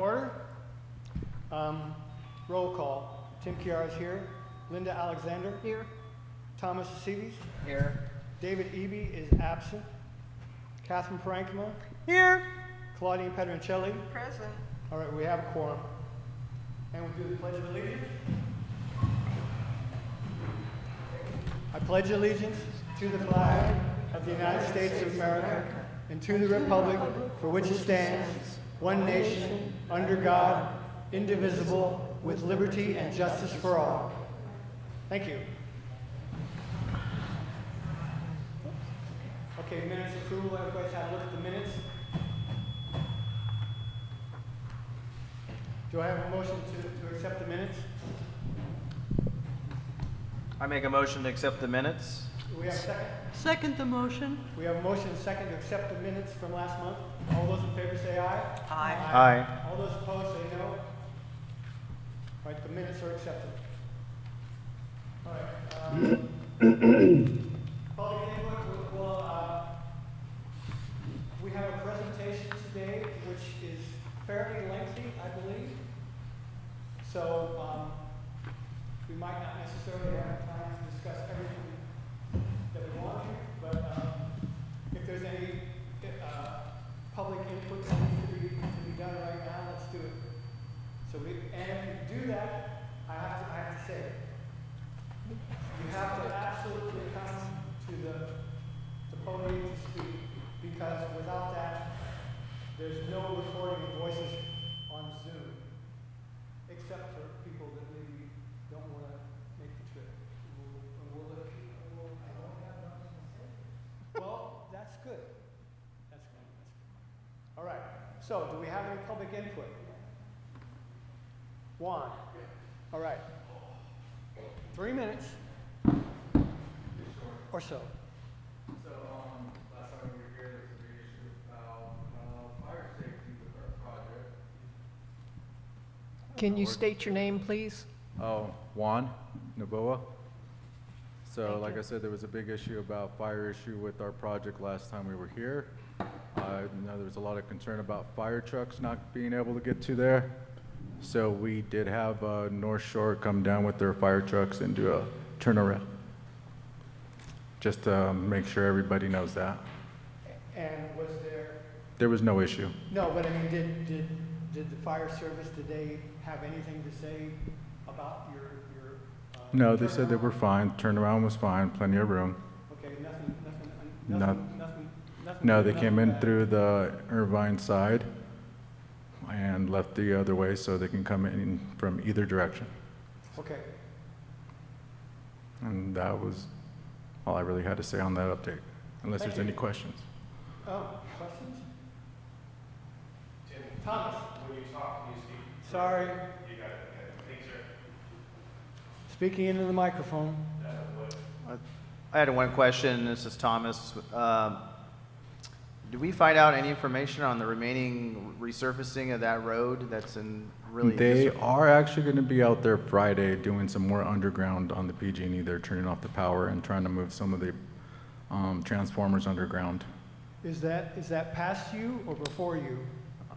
order. Roll call. Tim Chiara is here. Linda Alexander. Here. Thomas Aceves. Here. David Eby is absent. Catherine Parankima. Here. Claudia Pedroncelli. Present. All right, we have a quorum. And we'll do the Pledge of Allegiance. I pledge allegiance to the flag of the United States of America and to the republic for which it stands, one nation, under God, indivisible, with liberty and justice for all. Thank you. Okay, minutes approval. Everybody's had a look at the minutes. Do I have a motion to accept the minutes? I make a motion to accept the minutes. Do we have a second? Second the motion. We have a motion and second to accept the minutes from last month. All those in favor say aye. Aye. Aye. All those opposed say no. All right, the minutes are accepted. All right. Public input, we have a presentation today which is fairly lengthy, I believe. So we might not necessarily have time to discuss everything that we want to, but if there's any public input that needs to be done right now, let's do it. So and if you do that, I have to say, you have to absolutely come to the podium to speak, because without that, there's no recording of voices on Zoom, except for people that maybe don't want to make the trip. Well, that's good. That's good. All right. So, do we have any public input? Juan. All right. 3 minutes. Or so. So, last time we were here, there was a big issue about fire safety with our project. Can you state your name, please? Oh, Juan Novoa. So, Thank like you. I said, there was a big issue about fire issue with our project last time we were here. I know there was a lot of concern about fire trucks not being able to get to there. So we did have North Shore come down with their fire trucks and do a turnaround. Just to make sure everybody knows that. And was there? There was no issue. No, but I mean, did the fire service, did they have anything to say about your No, they said they turnaround? were fine. Turnaround was fine, plenty of room. Okay, No. nothing. No, they came in bad. through the Irvine side and left the other way so they can come in from either direction. Okay. And that was all I really had to say on that update, unless Thank there's you. any questions. Oh, questions? Tim, Thomas? when you talk, can you speak? Sorry, You got it, okay. Thanks, sir. speaking into the microphone. I had one question. This is Thomas. Do we find out any information on the remaining resurfacing of that road that's in really? They are actually going to be out there Friday doing some more underground on the PG&E. They're turning off the power and trying to move some of the transformers underground. Is that past you or before you?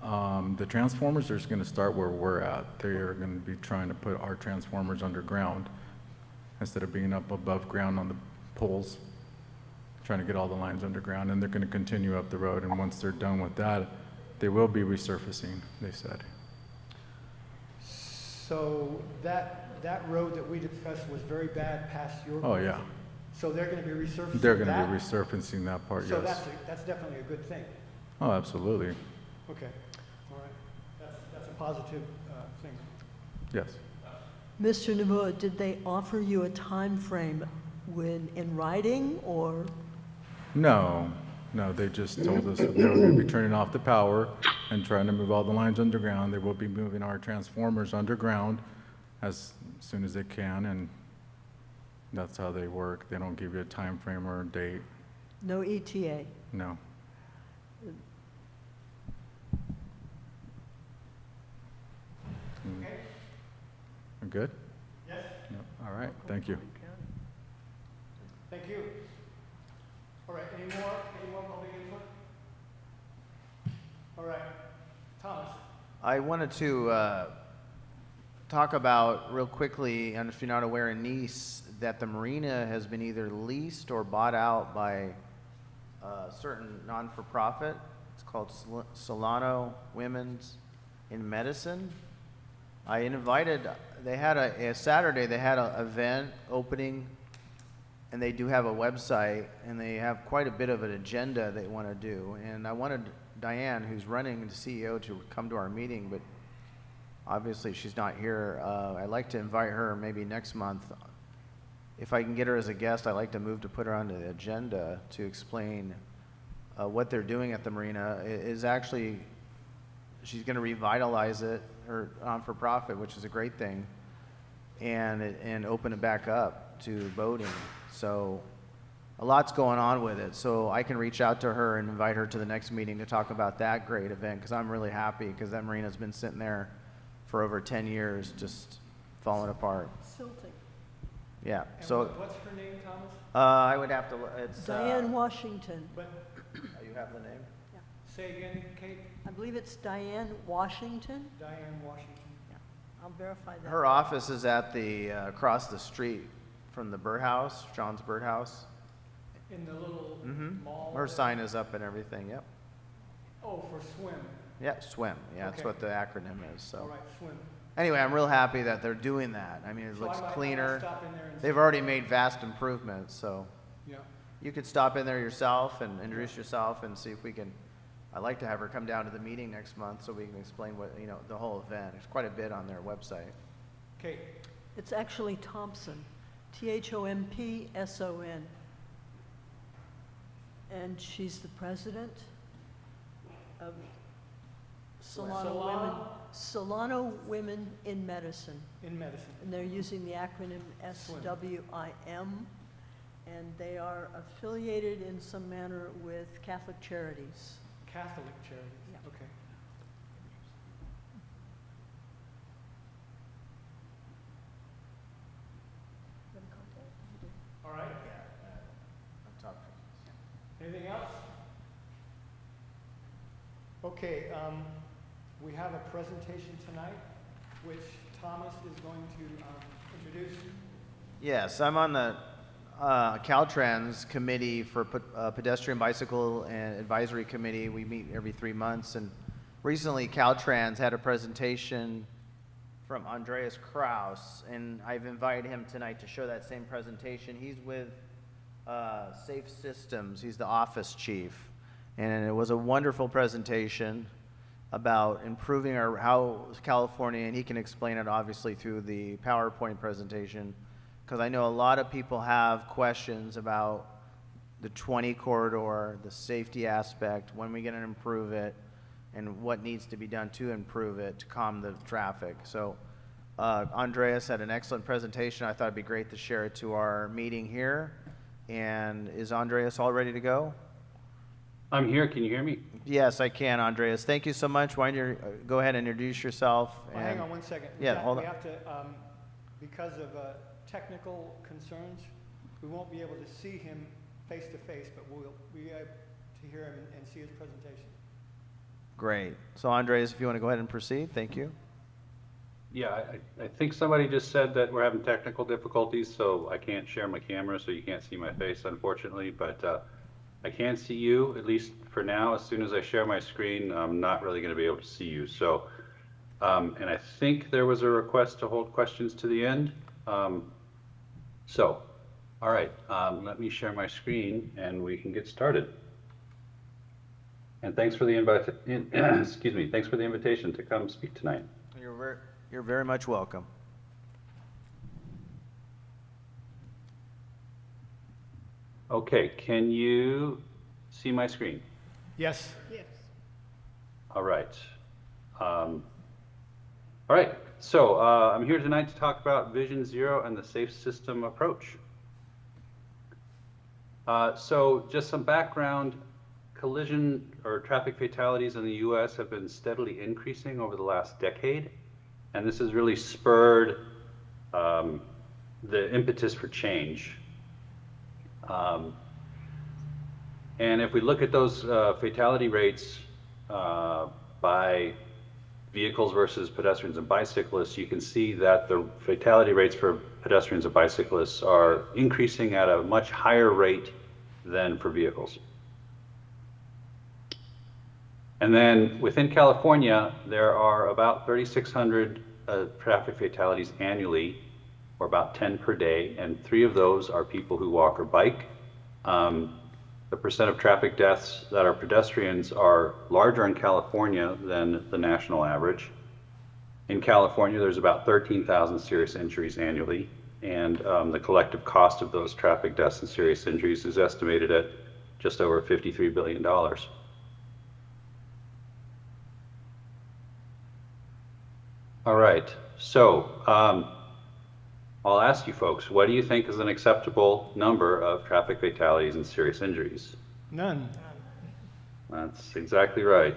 The transformers are just going to start where we're at. They are going to be trying to put our transformers underground instead of being up above ground on the poles, trying to get all the lines underground, and they're going to continue up the road. And once they're done with that, they will be resurfacing, they said. So that road that we discussed was very bad past your. Oh, yeah. So they're going to be resurfacing They're going to that? be resurfacing that part, So yes. that's definitely a good thing. Oh, absolutely. Okay, all right. That's a positive thing. Yes. Mr. Naboa, did they offer you a time frame when in writing or? No, they just told us they were going to be turning off the power and trying to move all the lines underground. They will be moving our transformers underground as soon as they can, and that's how they work. They don't give you a time frame or a date. No ETA? No. Okay? We're good? Yes? Yep. All right, thank you. Thank you. All right, any more public input? All right, Thomas? I wanted to talk about real quickly, and if you're not aware, in Nice, that the marina has been either leased or bought out by a certain non-for-profit. It's called Solano Women's in Medicine. I invited, they had a Saturday, they had an event opening, and they do have a website, and they have quite a bit of an agenda they want to do. And I wanted Diane, who's running the CEO, to come to our meeting, but obviously she's not here. I'd like to invite her maybe next month. If I can get her as a guest, I'd like to move to put her on the agenda to explain what they're doing at the marina. It is actually, she's going to revitalize it, her non-for-profit, which is a great thing, and open it back up to boating. So a lot's going on with it. So I can reach out to her and invite her to the next meeting to talk about that great event, because I'm really happy, because that marina's been sitting there for over 10 years, just falling apart. Silting. Yeah. And So what's her name, Thomas? I would have to. It's Diane Washington. But, You have the name? say again, Kate? I believe it's Diane Washington. Diane Washington. I'll verify that. Her office is at the across the street from the birdhouse, John's Birdhouse. In the little Mm-hmm. mall? Her sign is up and everything. Yep. Oh, for swim. Yeah, swim. Yeah, that's Okay. what the acronym is. So. All right, swim. Anyway, I'm real happy that they're doing that. I mean, it So looks I might cleaner. stop in there and They've see. already made vast improvements, so Yeah. you could stop in there yourself and introduce yourself and see if we can. I'd like to have her come down to the meeting next month so we can explain what, the whole event. There's quite a bit on their website. Kate? It's actually Thompson, Thompson. And she's the president of Solano Women in Medicine. In medicine. And they're using the acronym SWIM. And they are affiliated in some manner with Catholic Charities. Catholic charities. Yeah. Okay. All right. Anything else? Okay, we have a presentation tonight, which Thomas is going to introduce. Yes, I'm on the Caltrans committee for pedestrian bicycle and advisory committee. We meet every 3 months, and recently Caltrans had a presentation from Andreas Kraus, and I've invited him tonight to show that same presentation. He's with Safe Systems. He's the office chief, and it was a wonderful presentation about improving how California, and he can explain it obviously through the PowerPoint presentation, because I know a lot of people have questions about the 20 corridor, the safety aspect, when we're going to improve it, and what needs to be done to improve it to calm the traffic. So Andreas had an excellent presentation. I thought it'd be great to share it to our meeting here. And is Andreas all ready to go? I'm here. Can you hear me? Yes, I can, Andreas. Thank you so much. Why don't you go ahead and introduce yourself? Well, hang on one second. Yeah, hold on. We have to, because of technical concerns, we won't be able to see him face to face, but we'll be able to hear him and see his presentation. Great. So Andreas, if you want to go ahead and proceed, thank you. Yeah, I think somebody just said that we're having technical difficulties, so I can't share my camera, so you can't see my face, unfortunately. But I can see you, at least for now. As soon as I share my screen, I'm not really going to be able to see you. So, and I think there was a request to hold questions to the end. So, all right, let me share my screen and we can get started. And thanks for the excuse me, thanks for the invitation to come speak tonight. You're very much welcome. Okay, can you see my screen? Yes. Yes. All right. All right, so I'm here tonight to talk about Vision Zero and the safe system approach. So just some background, collision or traffic fatalities in the US have been steadily increasing over the last decade, and this has really spurred the impetus for change. And if we look at those fatality rates by vehicles versus pedestrians and bicyclists, you can see that the fatality rates for pedestrians and bicyclists are increasing at a much higher rate than for vehicles. And then within California, there are about 3,600 traffic fatalities annually, or about 10 per day, and 3 of those are people who walk or bike. The percent of traffic deaths that are pedestrians are larger in California than the national average. In California, there's about 13,000 serious injuries annually, and the collective cost of those traffic deaths and serious injuries is estimated at just over $53 billion. All right, so I'll ask you folks, what do you think is an acceptable number of traffic fatalities and serious injuries? None. That's exactly right,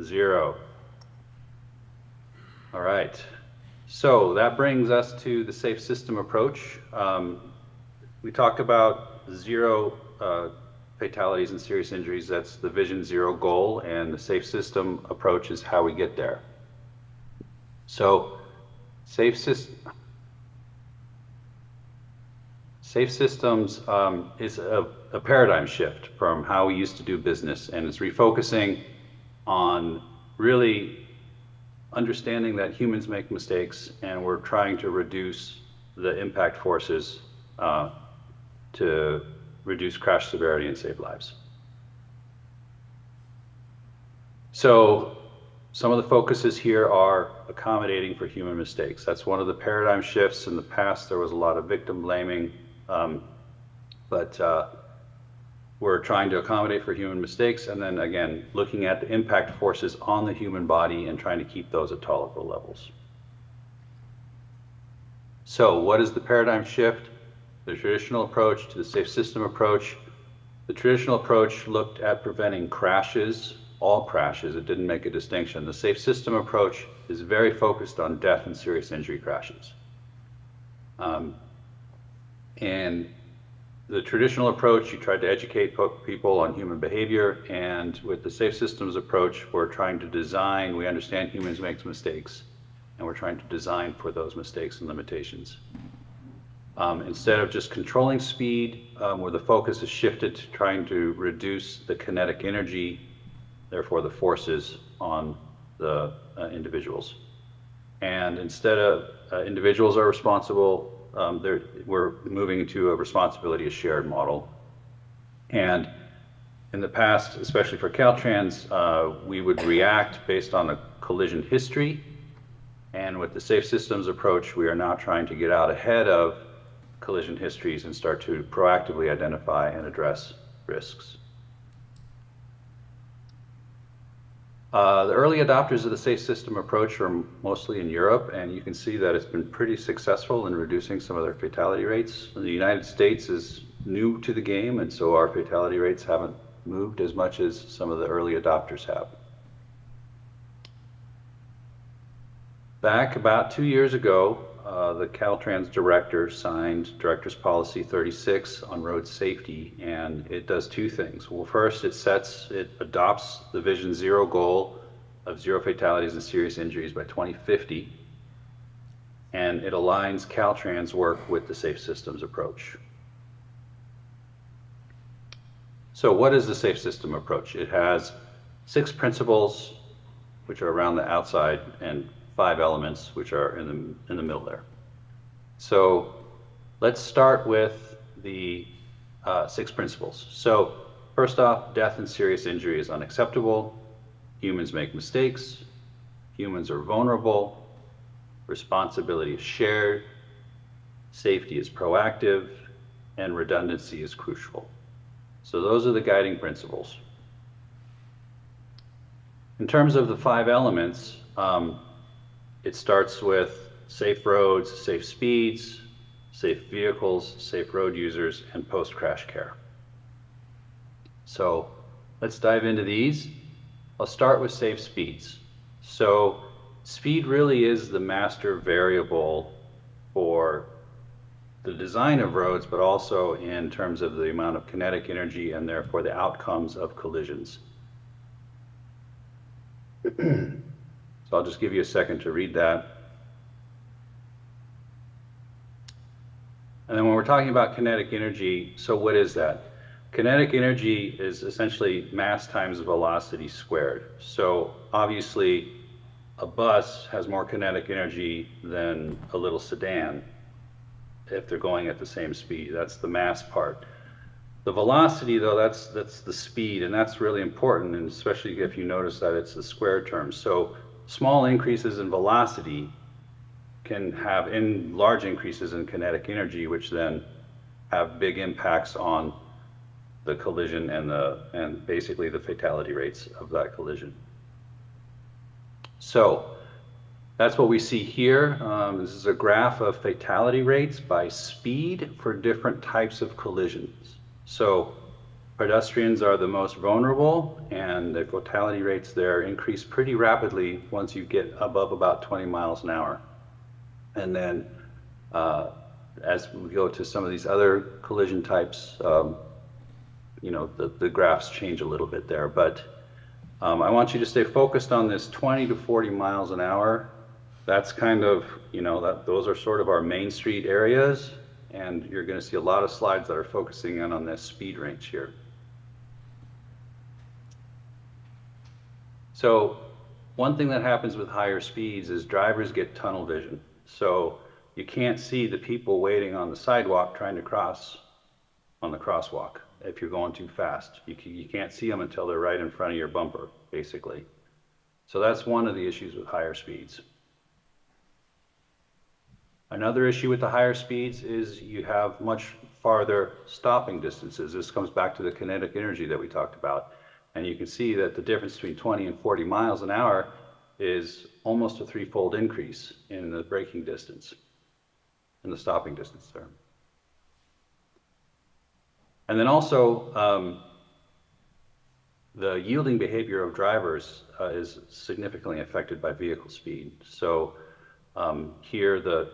0. All right, so that brings us to the safe system approach. We talked about 0 fatalities and serious injuries. That's the Vision Zero goal, and the safe system approach is how we get there. So safe systems is a paradigm shift from how we used to do business, and it's refocusing on really understanding that humans make mistakes, and we're trying to reduce the impact forces to reduce crash severity and save lives. So some of the focuses here are accommodating for human mistakes. That's one of the paradigm shifts. In the past, there was a lot of victim blaming, but we're trying to accommodate for human mistakes, and then again, looking at the impact forces on the human body and trying to keep those at tolerable levels. So what is the paradigm shift? The traditional approach to the safe system approach. The traditional approach looked at preventing crashes, all crashes. It didn't make a distinction. The safe system approach is very focused on death and serious injury crashes. And the traditional approach, you tried to educate people on human behavior, and with the safe systems approach, we're trying to design, we understand humans make mistakes, and we're trying to design for those mistakes and limitations. Instead of just controlling speed, where the focus is shifted to trying to reduce the kinetic energy, therefore the forces on the individuals. And instead of individuals are responsible, we're moving to a responsibility shared model. And in the past, especially for Caltrans, we would react based on a collision history. And with the safe systems approach, we are now trying to get out ahead of collision histories and start to proactively identify and address risks. The early adopters of the safe system approach are mostly in Europe, and you can see that it's been pretty successful in reducing some of their fatality rates. The United States is new to the game, and so our fatality rates haven't moved as much as some of the early adopters have. Back about 2 years ago, the Caltrans director signed Director's Policy 36 on road safety, and it does 2 things. Well, first, it adopts the Vision Zero goal of 0 fatalities and serious injuries by 2050, and it aligns Caltrans work with the safe systems approach. So what is the safe system approach? It has 6 principles, which are around the outside, and 5 elements, which are in the middle there. So let's start with the 6 principles. So first off, death and serious injury is unacceptable. Humans make mistakes. Humans are vulnerable. Responsibility is shared. Safety is proactive. And redundancy is crucial. So those are the guiding principles. In terms of the 5 elements, it starts with safe roads, safe speeds, safe vehicles, safe road users, and post-crash care. So let's dive into these. I'll start with safe speeds. So speed really is the master variable for the design of roads, but also in terms of the amount of kinetic energy and therefore the outcomes of collisions. So I'll just give you a second to read that. And then when we're talking about kinetic energy, so what is that? Kinetic energy is essentially mass times velocity squared. So obviously, a bus has more kinetic energy than a little sedan if they're going at the same speed. That's the mass part. The velocity, though, that's the speed, and that's really important, and especially if you notice that it's the square term. So small increases in velocity can have large increases in kinetic energy, which then have big impacts on the collision and basically the fatality rates of that collision. So that's what we see here. This is a graph of fatality rates by speed for different types of collisions. So pedestrians are the most vulnerable, and the fatality rates there increase pretty rapidly once you get above about 20 miles an hour. And then as we go to some of these other collision types, you know, the graphs change a little bit there. But I want you to stay focused on this 20 to 40 miles an hour. That's kind of, you know, those are sort of our main street areas, and you're going to see a lot of slides that are focusing in on this speed range here. So one thing that happens with higher speeds is drivers get tunnel vision. So you can't see the people waiting on the sidewalk trying to cross on the crosswalk if you're going too fast. You can't see them until they're right in front of your bumper, basically. So that's one of the issues with higher speeds. Another issue with the higher speeds is you have much farther stopping distances. This comes back to the kinetic energy that we talked about. And you can see that the difference between 20 and 40 miles an hour is almost a threefold increase in the braking distance, in the stopping distance there. And then also, the yielding behavior of drivers is significantly affected by vehicle speed. So here, the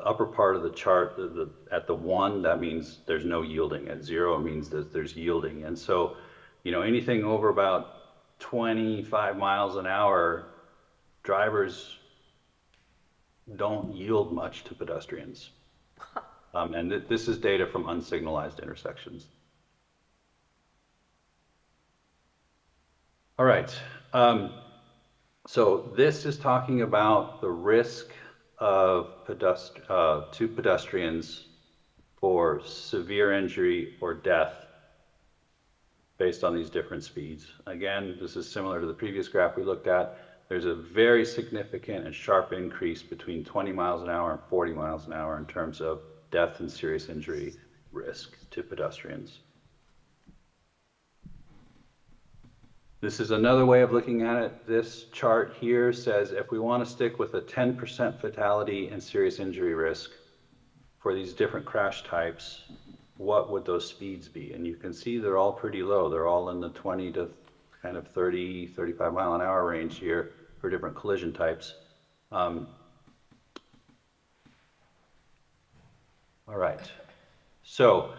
upper part of the chart, at the 1, that means there's no yielding. At 0, it means that there's yielding. And so, you know, anything over about 25 miles an hour, drivers don't yield much to pedestrians. And this is data from unsignalized intersections. All right. So this is talking about the risk of to pedestrians for severe injury or death based on these different speeds. Again, this is similar to the previous graph we looked at. There's a very significant and sharp increase between 20 miles an hour and 40 miles an hour in terms of death and serious injury risk to pedestrians. This is another way of looking at it. This chart here says if we want to stick with a 10% fatality and serious injury risk for these different crash types, what would those speeds be? And you can see they're all pretty low. They're all in the 20 to kind of 30, 35 mile an hour range here for different collision types. All right. So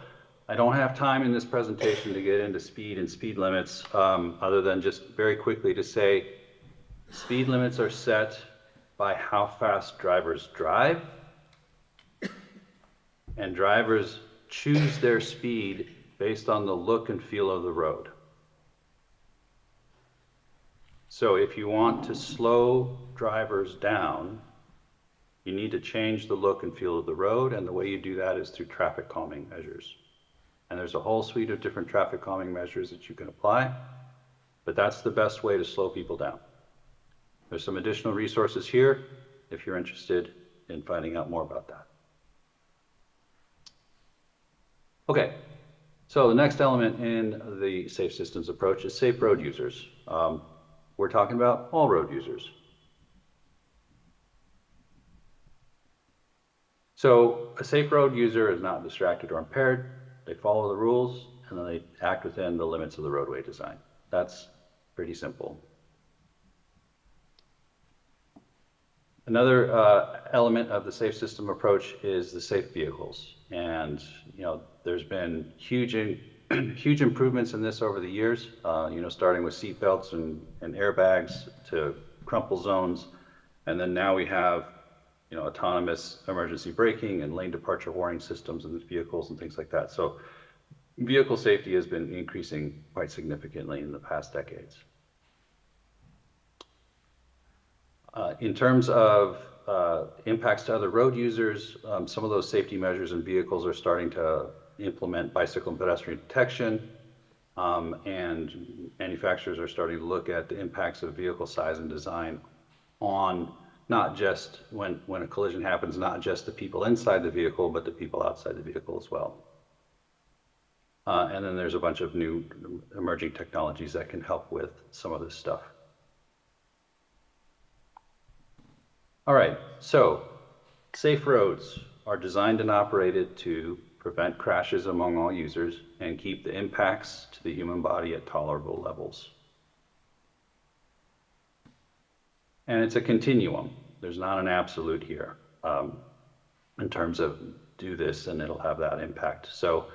I don't have time in this presentation to get into speed and speed limits, other than just very quickly to say speed limits are set by how fast drivers drive, and drivers choose their speed based on the look and feel of the road. So if you want to slow drivers down, you need to change the look and feel of the road, and the way you do that is through traffic calming measures. And there's a whole suite of different traffic calming measures that you can apply, but that's the best way to slow people down. There's some additional resources here if you're interested in finding out more about that. Okay, so the next element in the safe systems approach is safe road users. We're talking about all road users. So a safe road user is not distracted or impaired. They follow the rules, and then they act within the limits of the roadway design. That's pretty simple. Another element of the safe system approach is the safe vehicles. And, you know, there's been huge improvements in this over the years, you know, starting with seat belts and airbags to crumple zones. And then now we have, autonomous emergency braking and lane departure warning systems in the vehicles and things like that. So vehicle safety has been increasing quite significantly in the past decades. In terms of impacts to other road users, some of those safety measures in vehicles are starting to implement bicycle and pedestrian detection, and manufacturers are starting to look at the impacts of vehicle size and design on not just when a collision happens, not just the people inside the vehicle, but the people outside the vehicle as well. And then there's a bunch of new emerging technologies that can help with some of this stuff. All right, so safe roads are designed and operated to prevent crashes among all users and keep the impacts to the human body at tolerable levels. And it's a continuum. There's not an absolute here in terms of do this and it'll have that impact. So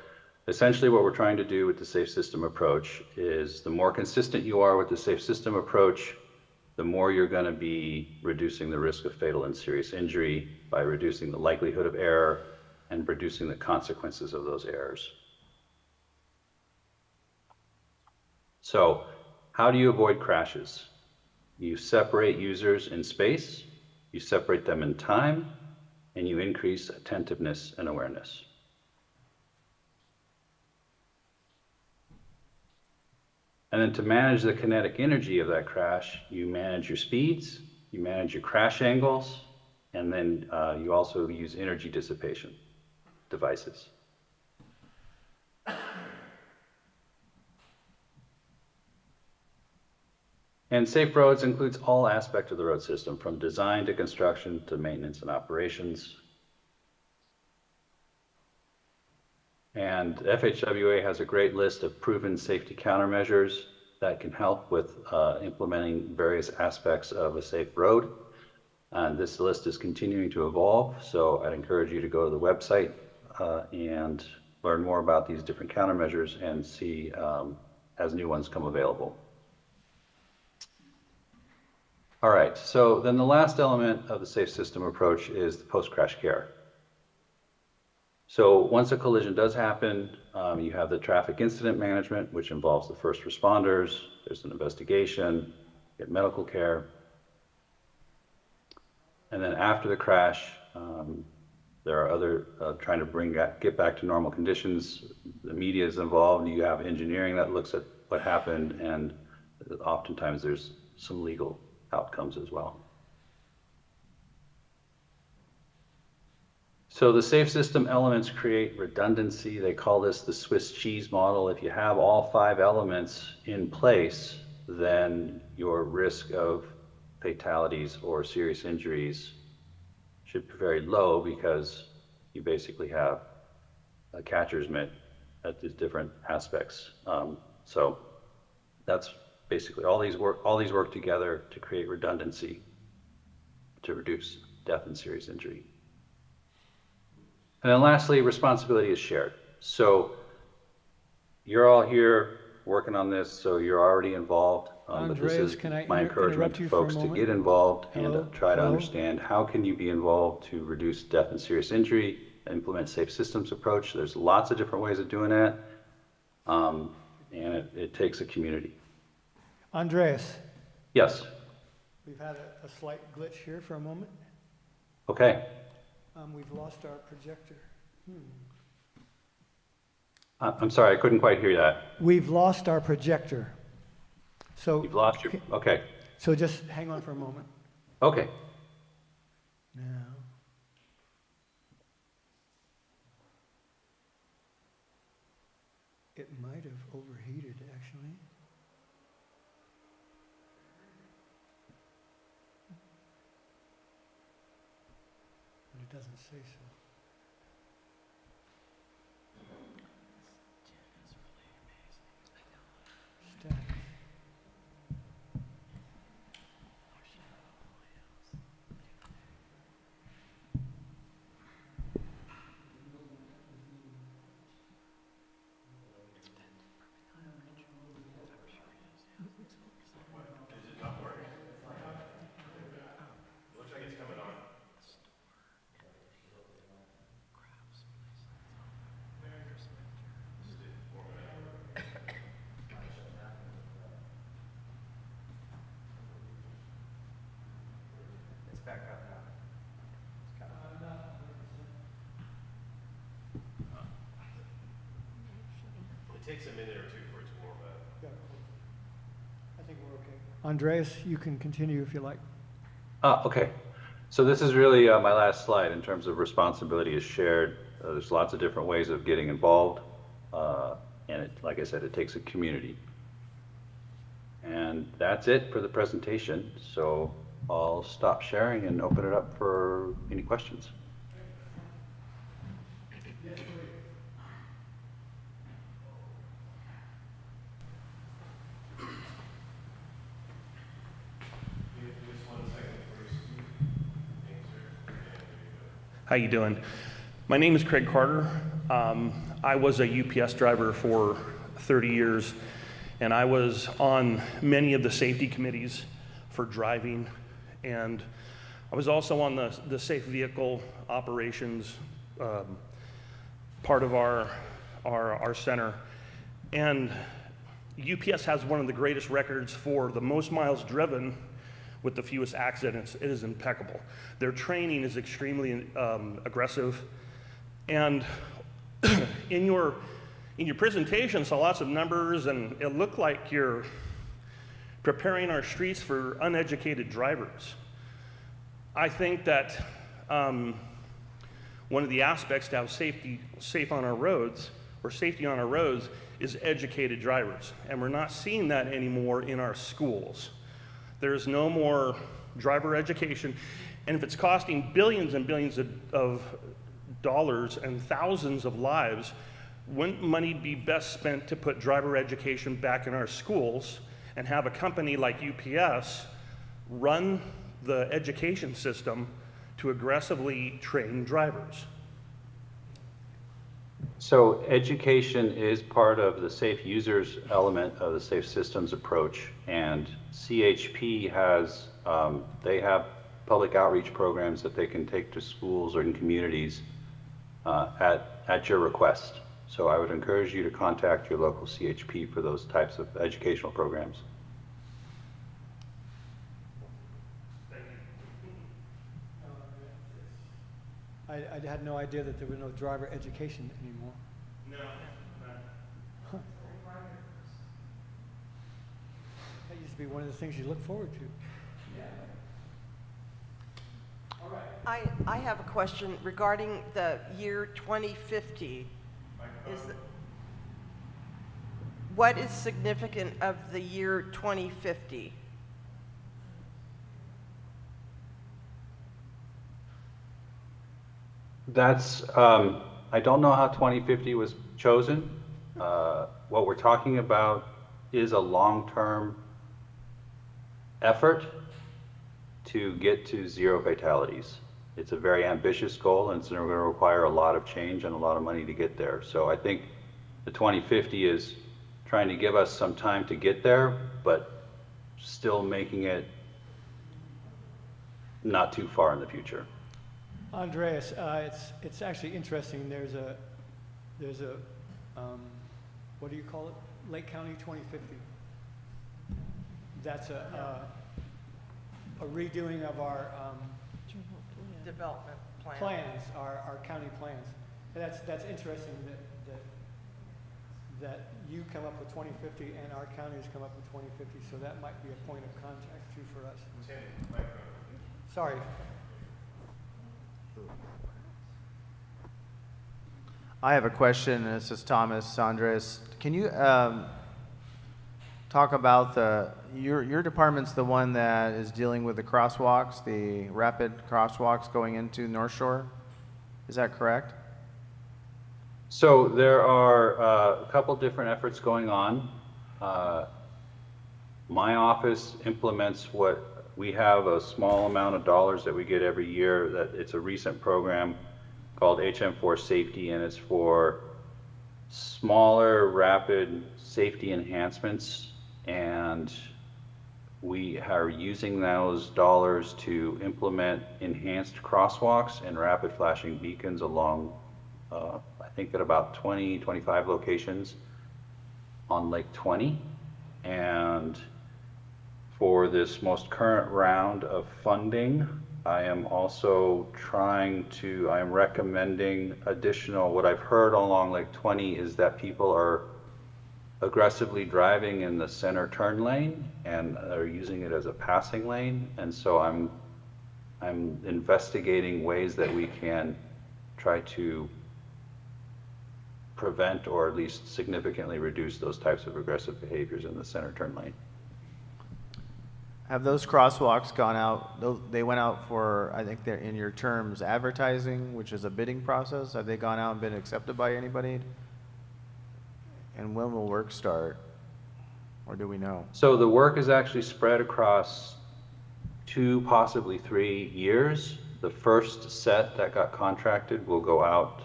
essentially what we're trying to do with the safe system approach is the more consistent you are with the safe system approach, the more you're going to be reducing the risk of fatal and serious injury by reducing the likelihood of error and reducing the consequences of those errors. So how do you avoid crashes? You separate users in space, you separate them in time, and you increase attentiveness and awareness. And then to manage the kinetic energy of that crash, you manage your speeds, you manage your crash angles, and then you also use energy dissipation devices. And safe roads includes all aspects of the road system, from design to construction to maintenance and operations. And FHWA has a great list of proven safety countermeasures that can help with implementing various aspects of a safe road. And this list is continuing to evolve, so I'd encourage you to go to the website and learn more about these different countermeasures and see as new ones come available. All right, so then the last element of the safe system approach is the post-crash care. So once a collision does happen, you have the traffic incident management, which involves the first responders. There's an investigation, get medical care. And then after the crash, there are other, trying to get back to normal conditions. The media is involved. You have engineering that looks at what happened, and oftentimes there's some legal outcomes as well. So the safe system elements create redundancy. They call this the Swiss cheese model. If you have all 5 elements in place, then your risk of fatalities or serious injuries should be very low, because you basically have a catcher's mitt at these different aspects. So that's basically all these work together to create redundancy to reduce death and serious injury. And then lastly, responsibility is shared. So you're all here working on this, so you're already involved. But this Andreas, is can I my encouragement interrupt you to for a folks to moment? get involved Hello? and try to Hello? understand how can you be involved to reduce death and serious injury, implement safe systems approach. There's lots of different ways of doing that, and it takes a community. Andreas, Yes. we've had a slight glitch here for a moment. Okay. We've lost our projector. I'm sorry, I couldn't quite hear that. We've lost our projector. So, You've lost your, okay. so just hang on for a moment. Okay. Now. It might have overheated, actually. But it doesn't say so. Status. takes a minute or two for it to warm up. Yeah. I think we're okay. Andreas, you can continue if you like. Okay. So this is really my last slide in terms of responsibility is shared. There's lots of different ways of getting involved. And it, like I said, it takes a community. And that's it for the presentation. So I'll stop sharing and open it up for any questions. Just 1 second before you speak. Thanks, sir. And there you go. How you doing? My name is Craig Carter. I was a UPS driver for 30 years, and I was on many of the safety committees for driving, and I was also on the safe vehicle operations part of our center. And UPS has one of the greatest records for the most miles driven with the fewest accidents. It is impeccable. Their training is extremely aggressive. And in your presentation, saw lots of numbers, and it looked like you're preparing our streets for uneducated drivers. I think that one of the aspects to have safety on our roads is educated drivers, and we're not seeing that anymore in our schools. There's no more driver education, and if it's costing billions and billions of dollars and thousands of lives, wouldn't money be best spent to put driver education back in our schools and have a company like UPS run the education system to aggressively train drivers? So education is part of the safe users element of the safe systems approach, and CHP has, they have public outreach programs that they can take to schools or in communities at your request. So I would encourage you to contact your local CHP for those types of educational programs. I had no idea that there was no driver education anymore. No. That used to be one of the things you look forward to. I have a question regarding the year 2050. What is significant of the year 2050? That's, I don't know how 2050 was chosen. What we're talking about is a long-term effort to get to 0 fatalities. It's a very ambitious goal, and it's going to require a lot of change and a lot of money to get there. So I think the 2050 is trying to give us some time to get there, but still making it not too far in the future. Andreas, it's actually interesting. There's a what do you call it? Lake County 2050. That's a redoing of our Development plan. plans, our county plans. And that's interesting that you come up with 2050 and our counties come up with 2050. So that might be a point of contact too for us. Tim, microphone. Sorry. I have a question, and this is Thomas. Andres, can you talk about your department's the one that is dealing with the crosswalks, the rapid crosswalks going into North Shore? Is that correct? So there are a couple different efforts going on. My office implements what we have a small amount of dollars that we get every year. That it's a recent program called HM4 Safety, and it's for smaller, rapid safety enhancements. And we are using those dollars to implement enhanced crosswalks and rapid flashing beacons along, I think at about 20, 25 locations on Lake 20. And for this most current round of funding, I am also I am recommending additional, what I've heard along Lake 20 is that people are aggressively driving in the center turn lane and are using it as a passing lane. And so I'm investigating ways that we can try to prevent or at least significantly reduce those types of aggressive behaviors in the center turn lane. Have those crosswalks gone out, they went out for, I think they're in your terms, advertising, which is a bidding process? Have they gone out and been accepted by anybody? And when will work start? Or do we know? So the work is actually spread across 2, possibly 3 years. The first set that got contracted will go out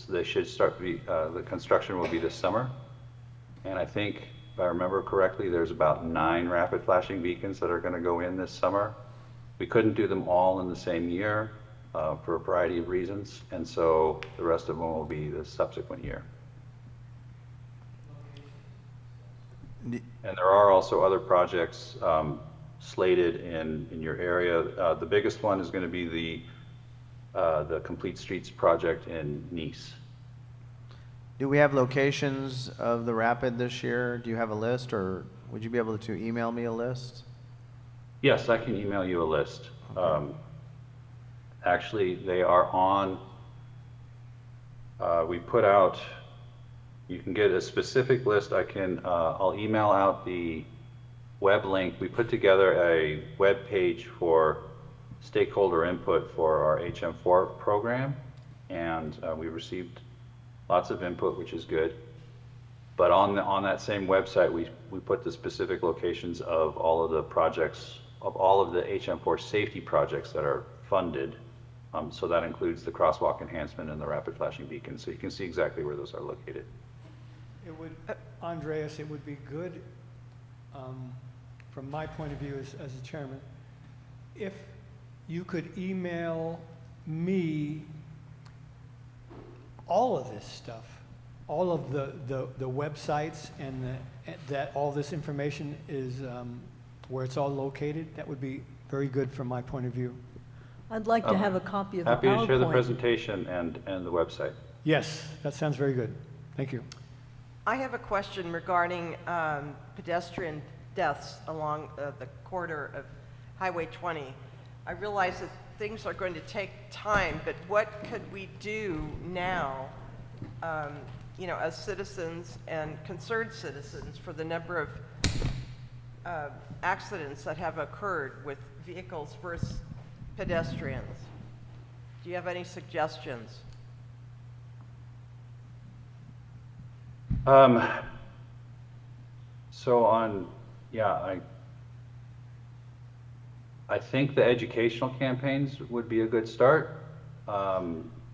they should start, the construction will be this summer. And I think, if I remember correctly, there's about 9 rapid flashing beacons that are going to go in this summer. We couldn't do them all in the same year for a variety of reasons, and so the rest of them will be the subsequent year. And there are also other projects slated in your area. The biggest one is going to be the Complete Streets project in Nice. Do we have locations of the rapid this year? Do you have a list, or would you be able to email me a list? Yes, I can email you a list. Okay. Actually, they are on, we put out, you can get a specific list. I'll email out the web link. We put together a web page for stakeholder input for our HM4 program, and we received lots of input, which is good. But on that same website, we put the specific locations of all of the projects, of all of the HM4 safety projects that are funded. So that includes the crosswalk enhancement and the rapid flashing beacon. So you can see exactly where those are located. It would, Andreas, it would be good, from my point of view as a chairman, if you could email me all of this stuff, all of the websites and that all this information is where it's all located. That would be very good from my point of view. I'd like to have a copy of the Happy to share the PowerPoint. presentation and the website. Yes, that sounds very good. Thank you. I have a question regarding pedestrian deaths along the corridor of Highway 20. I realize that things are going to take time, but what could we do now, you know, as citizens and concerned citizens for the number of accidents that have occurred with vehicles versus pedestrians? Do you have any suggestions? I think the educational campaigns would be a good start. A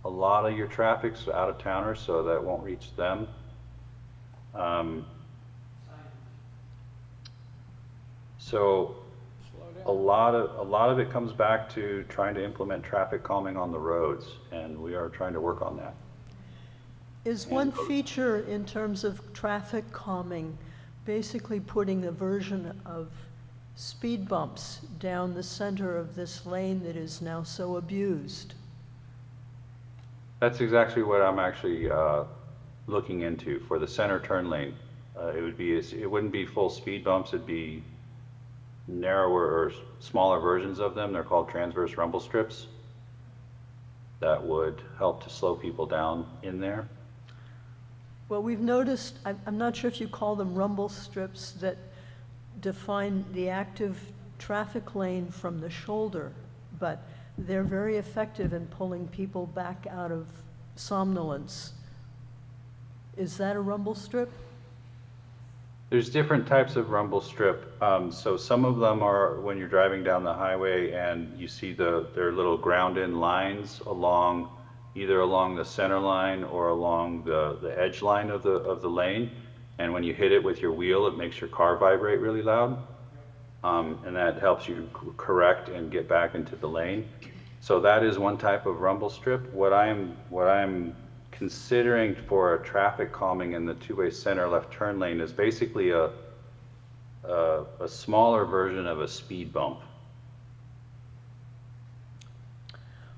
lot of your traffic's out of towners, so that won't reach them. So a lot of it comes back to trying to implement traffic calming on the roads, and we are trying to work on that. Is one feature in terms of traffic calming basically putting a version of speed bumps down the center of this lane that is now so abused? That's exactly what I'm actually looking into for the center turn lane. It wouldn't be full speed bumps, it'd be narrower or smaller versions of them. They're called transverse rumble strips. That would help to slow people down in there. Well, we've noticed, I'm not sure if you call them rumble strips, that define the active traffic lane from the shoulder, but they're very effective in pulling people back out of somnolence. Is that a rumble strip? There's different types of rumble strip. So some of them are when you're driving down the highway and you see their little ground-in lines along, either along the center line or along the edge line of the lane. And when you hit it with your wheel, it makes your car vibrate really loud. And that helps you correct and get back into the lane. So that is one type of rumble strip. What I'm considering for a traffic calming in the two-way center left turn lane is basically a smaller version of a speed bump.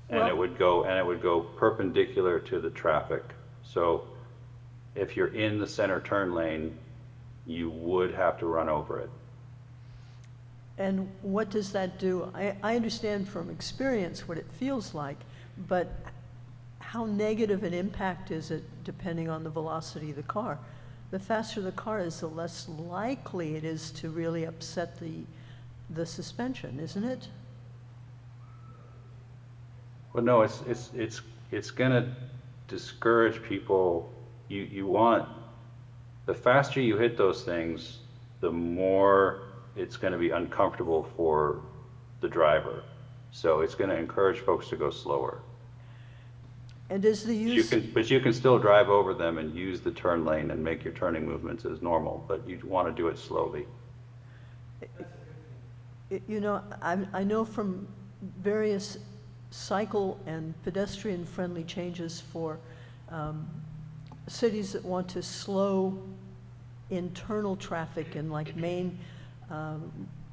And it would go perpendicular to the traffic. So if you're in the center turn lane, you would have to run over it. And what does that do? I understand from experience what it feels like, but how negative an impact is it depending on the velocity of the car? The faster the car is, the less likely it is to really upset the suspension, isn't it? Well, no, it's gonna discourage people. You want, the faster you hit those things, the more it's gonna be uncomfortable for the driver. So it's gonna encourage folks to go slower. And is the use... But you can still drive over them and use the turn lane and make your turning movements as normal, but you wanna do it slowly. You know, I know from various cycle and pedestrian-friendly changes for cities that want to slow internal traffic in like main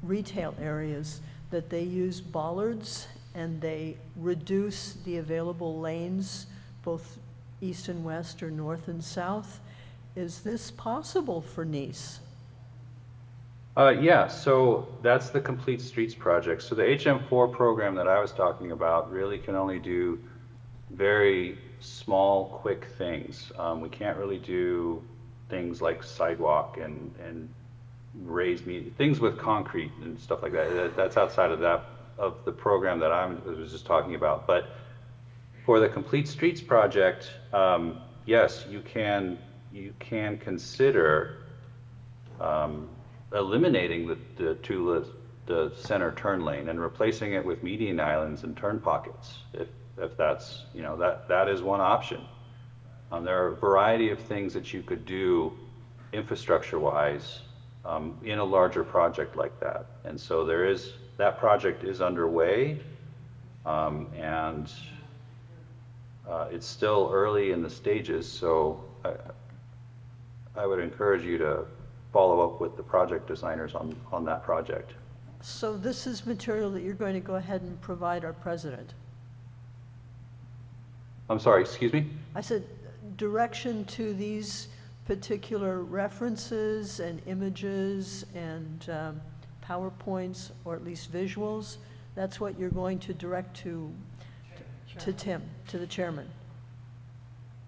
retail areas, that they use bollards and they reduce the available lanes, both east and west or north and south. Is this possible for Nice? Yeah, so that's the Complete Streets project. So the HM4 program that I was talking about really can only do very small, quick things. We can't really do things like sidewalk and raised things with concrete and stuff like that. That's outside of the program that I was just talking about. But for the Complete Streets project, yes, you can consider eliminating the center turn lane and replacing it with median islands and turn pockets, if that's, you know, that is one option. There are a variety of things that you could do infrastructure-wise in a larger project like that. And so that project is underway, and it's still early in the stages, so I would encourage you to follow up with the project designers on that project. So this is material that you're going to go ahead and provide our president? I'm sorry, excuse me? I said direction to these particular references and images and PowerPoints, or at least visuals. That's what you're going to direct to Tim, to the chairman.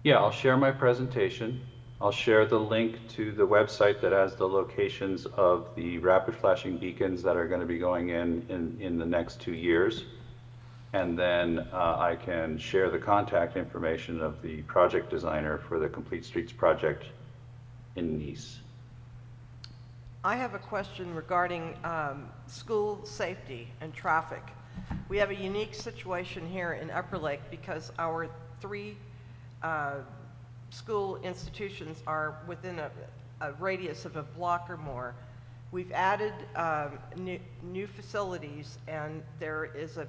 Yeah, I'll share my presentation. I'll share the link to the website that has the locations of the rapid flashing beacons that are going to be going in the next 2 years. And then I can share the contact information of the project designer for the Complete Streets project in Nice. I have a question regarding school safety and traffic. We have a unique situation here in Upper Lake because our 3 school institutions are within a radius of a block or more. We've added new facilities, and there is a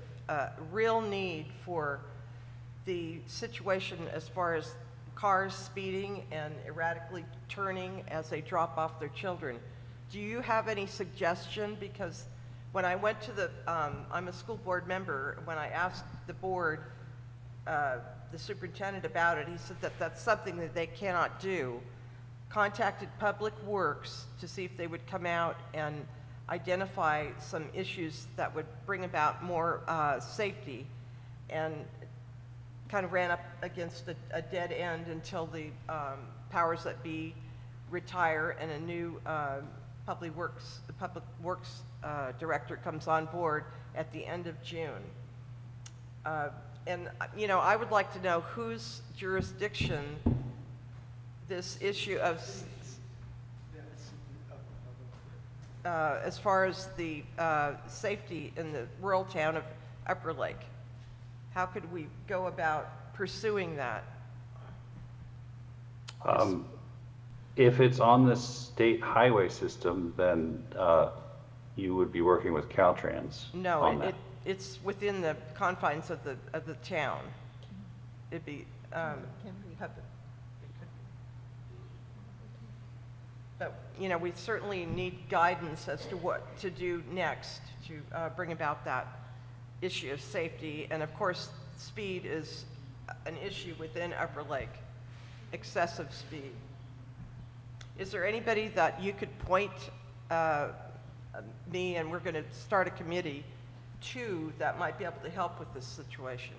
real need for the situation as far as cars speeding and erratically turning as they drop off their children. Do you have any suggestion? Because when I went to I'm a school board member, when I asked the board, the superintendent about it, he said that that's something that they cannot do. Contacted Public Works to see if they would come out and identify some issues that would bring about more safety, and kind of ran up against a dead end until the powers that be retire and a new Public Works director comes on board at the end of June. And, you know, I would like to know whose jurisdiction this issue of, as far as the safety in the rural town of Upper Lake. How could we go about pursuing that? If it's on the state highway system, then you would be working with Caltrans on No, that. it's within the confines of the town. It'd be, but, you know, we certainly need guidance as to what to do next to bring about that issue of safety. And of course, speed is an issue within Upper Lake, excessive speed. Is there anybody that you could point me, and we're going to start a committee, to that might be able to help with this situation?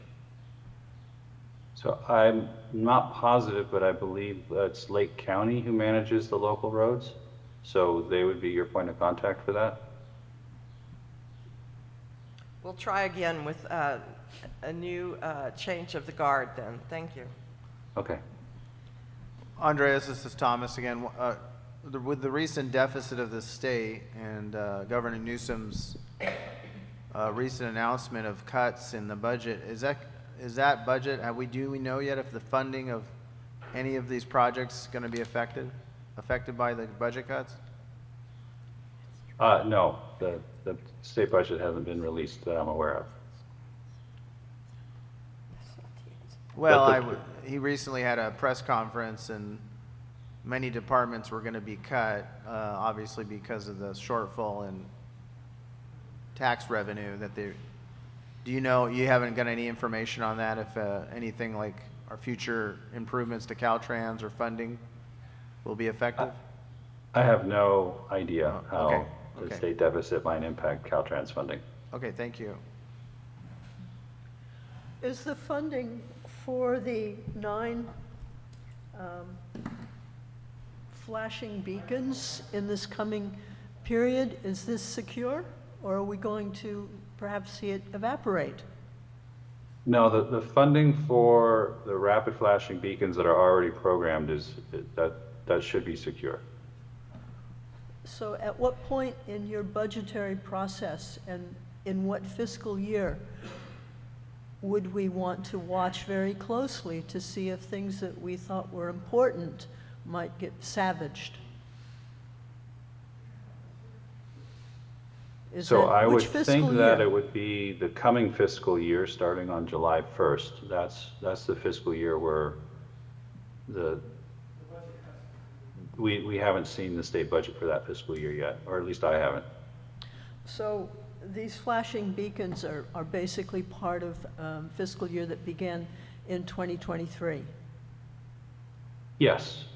So I'm not positive, but I believe it's Lake County who manages the local roads. So they would be your point of contact for that? We'll try again with a new change of the guard then. Thank you. Okay. Andreas, this is Thomas again. With the recent deficit of the state and Governor Newsom's recent announcement of cuts in the budget, is that budget, do we know yet if the funding of any of these projects is going to be affected by the budget cuts? No, the state budget hasn't been released that I'm aware of. Well, he recently had a press conference, and many departments were going to be cut, obviously because of the shortfall in tax revenue that they. Do you know, you haven't got any information on that, if anything like our future improvements to Caltrans or funding will be effective? I have no idea how Okay, the okay. state deficit might impact Caltrans funding. Okay, thank you. Is the funding for the 9 flashing beacons in this coming period, is this secure? Or are we going to perhaps see it evaporate? No, the funding for the rapid flashing beacons that are already programmed that should be secure. So at what point in your budgetary process and in what fiscal year would we want to watch very closely to see if things that we thought were important might get savaged? So I would Which fiscal think that year? it would be the coming fiscal year, starting on July 1st. That's the fiscal year where we haven't seen the state budget for that fiscal year yet, or at least I haven't. So these flashing beacons are basically part of fiscal year that began in 2023. Yes.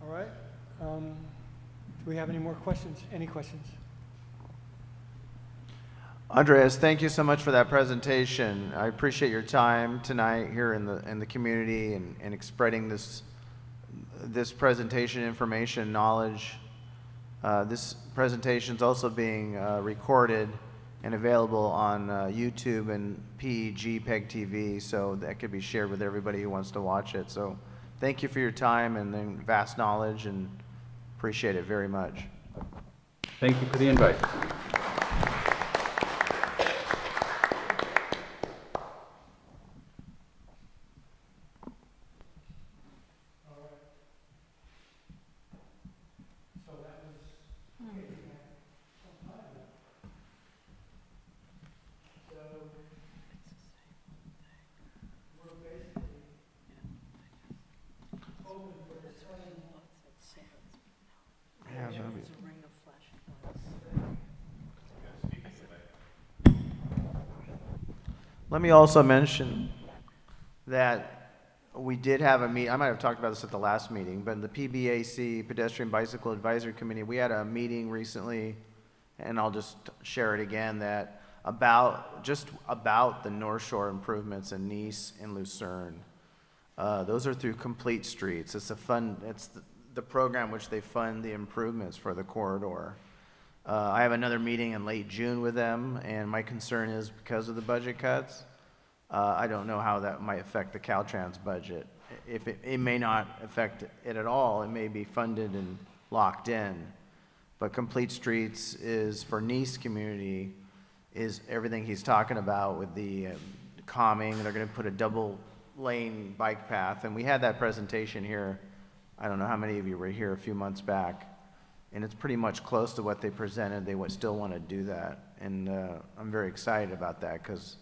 All right. Do we have any more questions? Any questions? Andreas, thank you so much for that presentation. I appreciate your time tonight here in the community and spreading this presentation information, knowledge. This presentation is also being recorded and available on YouTube and PEG TV, so that could be shared with everybody who wants to watch it. So thank you for your time and vast knowledge, and appreciate it very much. Thank you for the invite. Yeah, that'd be- Let me also mention that we did have a meeting, I might have talked about this at the last meeting, but in the PBAC, Pedestrian Bicycle Advisory Committee, we had a meeting recently, and I'll just share it again, that about the North Shore improvements in Nice and Lucerne. Those are through Complete Streets. It's the program which they fund the improvements for the corridor. I have another meeting in late June with them, and my concern is because of the budget cuts, I don't know how that might affect the Caltrans budget. If it may not affect it at all, it may be funded and locked in. But Complete Streets is, for Nice community, is everything he's talking about with the calming. They're going to put a double lane bike path, and we had that presentation here. I don't know how many of you were here a few months back, and it's pretty much close to what they presented. They would still want to do that, and I'm very excited about that, because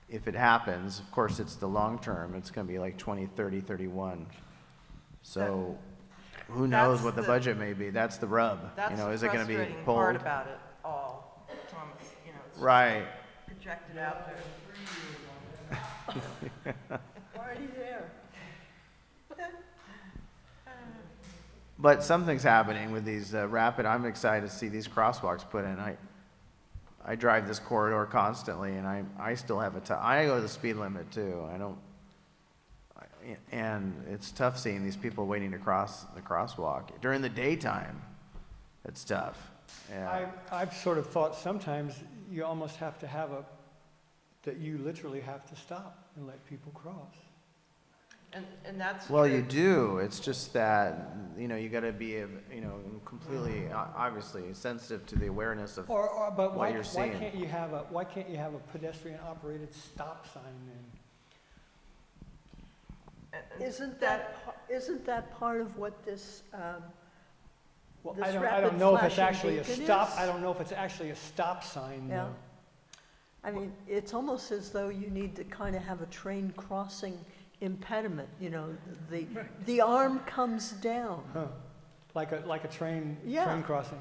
if it happens, of course, it's the long term. It's going to be like 2030, 31. So who knows That's what the budget may be? That's the rub. That's You know, the is it going to be frustrating pulled? part about it all, Thomas. You know, it's Right. projected out there. Already there. But something's happening with these I'm excited to see these crosswalks put in. I drive this corridor constantly, and I still have I go the speed limit too. And it's tough seeing these people waiting to cross the crosswalk. During the daytime, it's tough. Yeah. I've sort of thought sometimes you almost have to have that you literally have to stop and let people cross. And that's Well, true. you do. It's just that, you got to be, completely, obviously sensitive to the awareness of But what you're seeing. why can't you have a pedestrian operated stop sign then? Isn't that part of what this, Well, this I don't rapid know if it's flashing actually a beacon stop, is? I don't know if it's actually a stop sign yeah? though. I mean, it's almost as though you need to kind of have a train crossing impediment, the arm comes down. Huh. Like a train Yeah. crossing.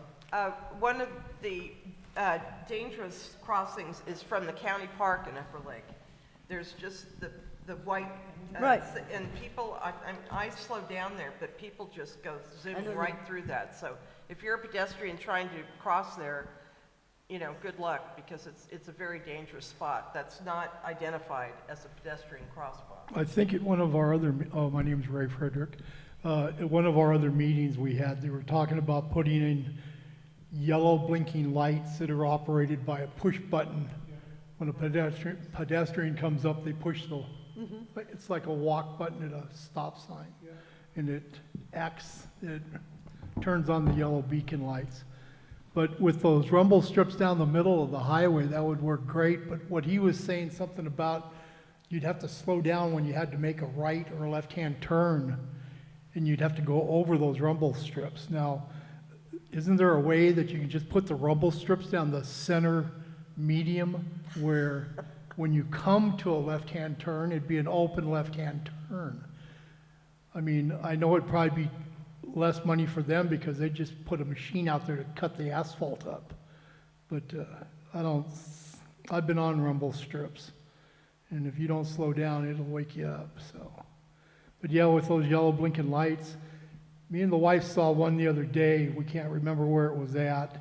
One of the dangerous crossings is from the county park in Upper Lake. There's just the white, Right. And people, I slow down there, but people just go zoom I know right you- through that. So if you're a pedestrian trying to cross there, good luck, because it's a very dangerous spot that's not identified as a pedestrian crosswalk. I think at one of our other, my name's Ray Frederick. At one of our other meetings we had, they were talking about putting in yellow blinking lights that are operated by a push button. When a pedestrian comes up, they push it's like a walk button at a stop sign. And it turns on the yellow beacon lights. But with those rumble strips down the middle of the highway, that would work great. But what he was saying something about, you'd have to slow down when you had to make a right or a left-hand turn, and you'd have to go over those rumble strips. Now, isn't there a way that you can just put the rumble strips down the center medium where when you come to a left-hand turn, it'd be an open left-hand turn? I mean, I know it'd probably be less money for them because they just put a machine out there to cut the asphalt up. But I've been on rumble strips, and if you don't slow down, it'll wake you up, so. But yeah, with those yellow blinking lights, me and the wife saw one the other day. We can't remember where it was at,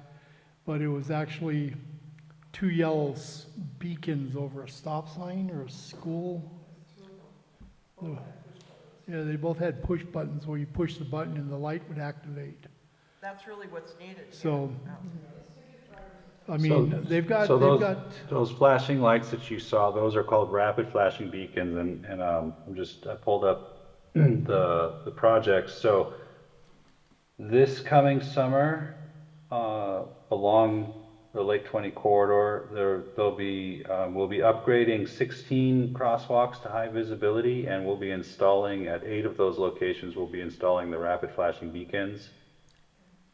but it was actually two yellow beacons over a stop sign or a school. Yeah, they both had push buttons where you push the button and the light would activate. That's really what's needed here. So, I So- mean, they've got, Those flashing lights that you saw, those are called rapid flashing beacons, and I pulled up the projects. So this coming summer, along the Lake 20 corridor, we'll be upgrading 16 crosswalks to high visibility, and we'll be installing at 8 of those locations. We'll be installing the rapid flashing beacons,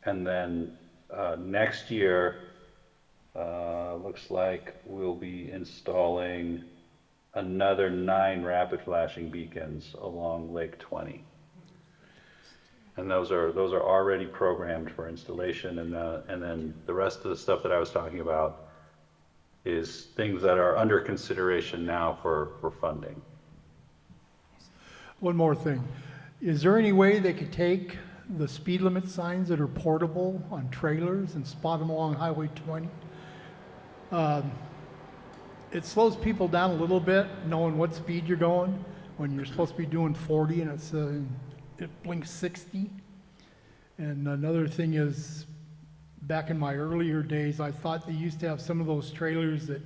and then next year. Looks like we'll be installing another 9 rapid flashing beacons along Lake 20. And those are already programmed for installation, and then the rest of the stuff that I was talking about is things that are under consideration now for funding. one more thing. Is there any way they could take the speed limit signs that are portable on trailers and spot them along Highway 20? It slows people down a little bit knowing what speed you're going when you're supposed to be doing 40 and it blinks 60. And another thing is, back in my earlier days, I thought they used to have some of those trailers that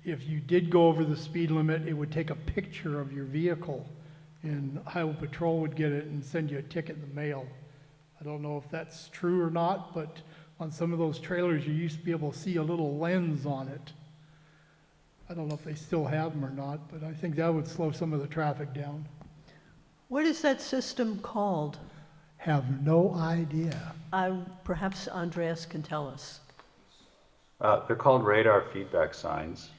if you did go over the speed limit, it would take a picture of your vehicle and Highway Patrol would get it and send you a ticket in the mail. I don't know if that's true or not, but on some of those trailers, you used to be able to see a little lens on it. I don't know if they still have them or not, but I think that would slow some of the traffic down. What is that system called? Have no idea. Perhaps Andreas can tell us. They're called radar feedback signs.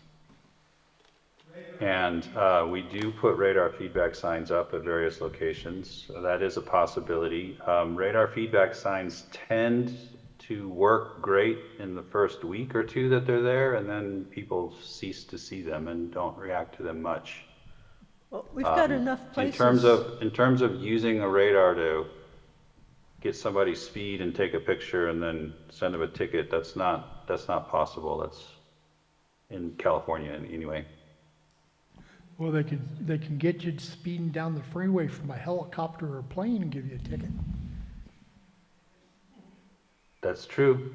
And we do put radar feedback signs up at various locations. So that is a possibility. Radar feedback signs tend to work great in the first week or two that they're there, and then people cease to see them and don't react to them much. Well, we've got enough places. In terms of using a radar to get somebody's speed and take a picture and then send them a ticket, that's not possible. That's in California anyway. Well, they can get you speeding down the freeway from a helicopter or plane and give you a ticket. That's true.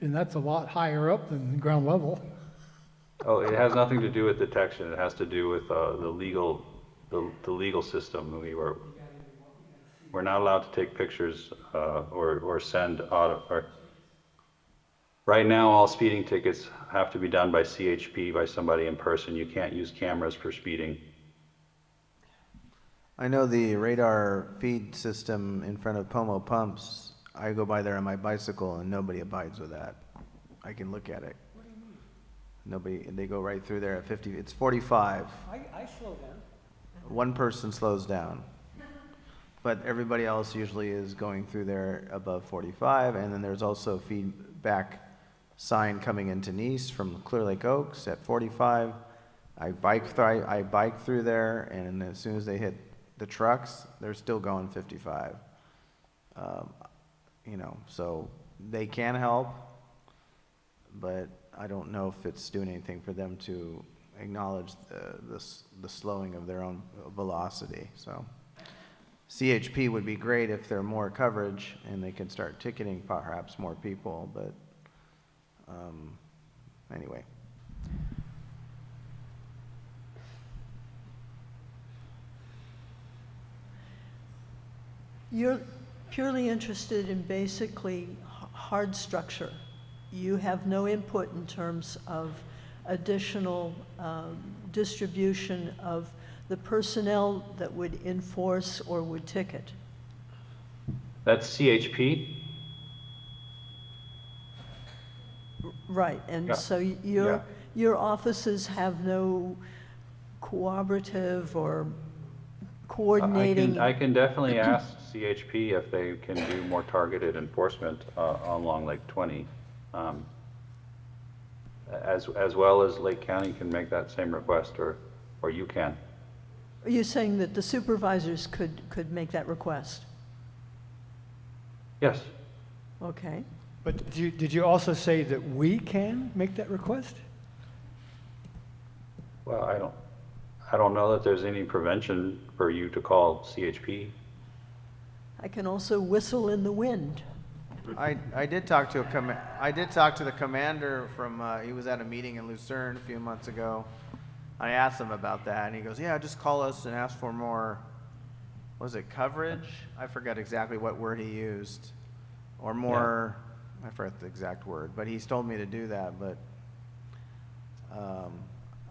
And that's a lot higher up than ground level. Oh, it has nothing to do with detection. It has to do with the legal system. We're not allowed to take pictures or send auto. Right now, all speeding tickets have to be done by CHP, by somebody in person. You can't use cameras for speeding. I know the radar feed system in front of Pomo Pumps, I go by there on my bicycle and nobody abides with that. I can look at it. What do you mean? Nobody, they go right through there at 50, it's 45. I slow down. One person slows down. But everybody else usually is going through there above 45, and then there's also feedback sign coming into Nice from Clear Lake Oaks at 45. I bike through there, and as soon as they hit the trucks, they're still going 55. You know, so they can help, but I don't know if it's doing anything for them to acknowledge the slowing of their own velocity. So CHP would be great if there are more coverage and they can start ticketing perhaps more people, but anyway. You're purely interested in basically hard structure. You have no input in terms of additional distribution of the personnel that would enforce or would ticket. That's CHP? Right, and Yeah. so Yeah. your offices have no cooperative or coordinating? I can definitely ask CHP if they can do more targeted enforcement along Lake 20. As well as Lake County can make that same request, or you can. Are you saying that the supervisors could make that request? Yes. Okay. But did you also say that we can make that request? Well, I don't know that there's any prevention for you to call CHP. I can also whistle in the wind. I did talk to the commander from, he was at a meeting in Lucerne a few months ago. I asked him about that, and he goes, yeah, just call us and ask for more, was it coverage? I forgot exactly what word he used. Or more, I forgot the exact word, but he's told me to do that, but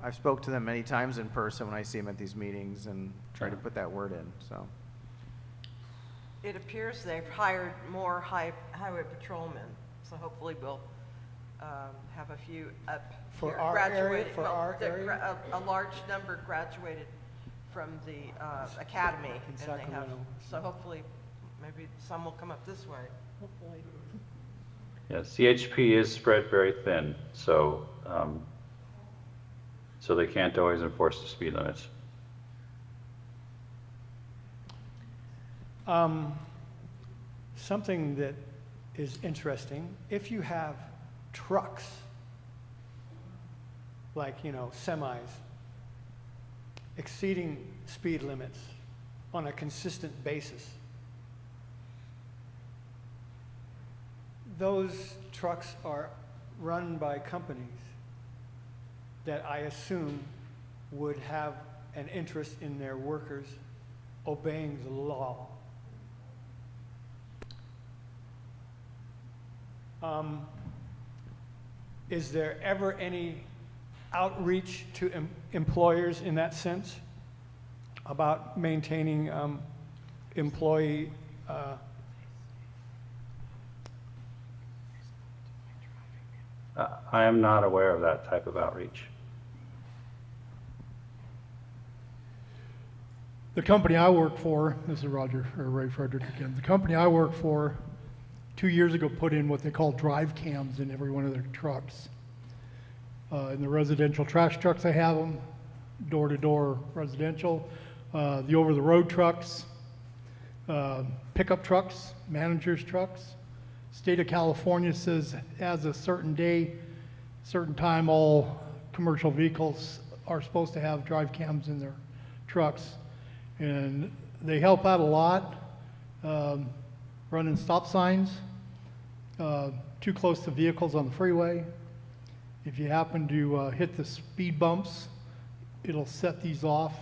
I've spoke to them many times in person when I see him at these meetings and try to put that word in, so. It appears they've hired more highway patrolmen, so hopefully we'll have a few up For here our area, graduated. for our area? A large number graduated from the academy, In and they have, Sacramento. so hopefully maybe some will come up this way. Hopefully. Yeah, CHP is spread very thin, so so they can't always enforce the speed limits. Something that is interesting, if you have trucks, like, you know, semis, exceeding speed limits on a consistent basis, those trucks are run by companies that I assume would have an interest in their workers obeying the law. Is there ever any outreach to employers in that sense about maintaining employee I am not aware of that type of outreach. The company I work for, this is Roger, or Ray Frederick again, the company I work for 2 years ago put in what they call drive cams in every one of their trucks. In the residential trash trucks, they have them, door-to-door residential. The over-the-road trucks, pickup trucks, managers' trucks. State of California says as a certain day, certain time, all commercial vehicles are supposed to have drive cams in their trucks. And they help out a lot, running stop signs, too close to vehicles on the freeway. If you happen to hit the speed bumps, it'll set these off.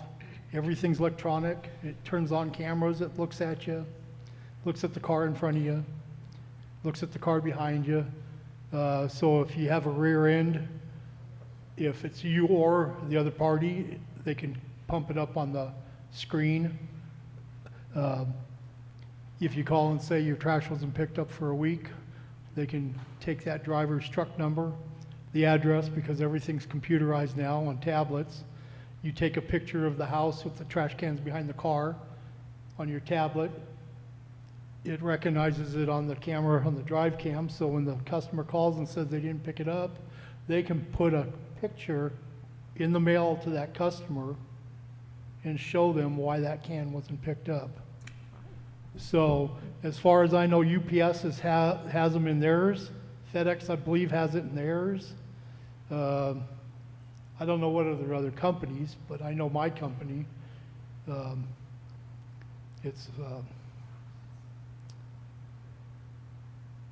Everything's electronic. It turns on cameras. It looks at you, looks at the car in front of you, looks at the car behind you. So if you have a rear end, if it's you or the other party, they can pump it up on the screen. If you call and say your trash wasn't picked up for a week, they can take that driver's truck number, the address, because everything's computerized now on tablets. You take a picture of the house with the trash cans behind the car on your tablet. It recognizes it on the camera on the drive cam, so when the customer calls and says they didn't pick it up, they can put a picture in the mail to that customer and show them why that can wasn't picked up. So as far as I know, UPS has them in theirs. FedEx, I believe, has it in theirs. I don't know what other companies, but I know my company. It's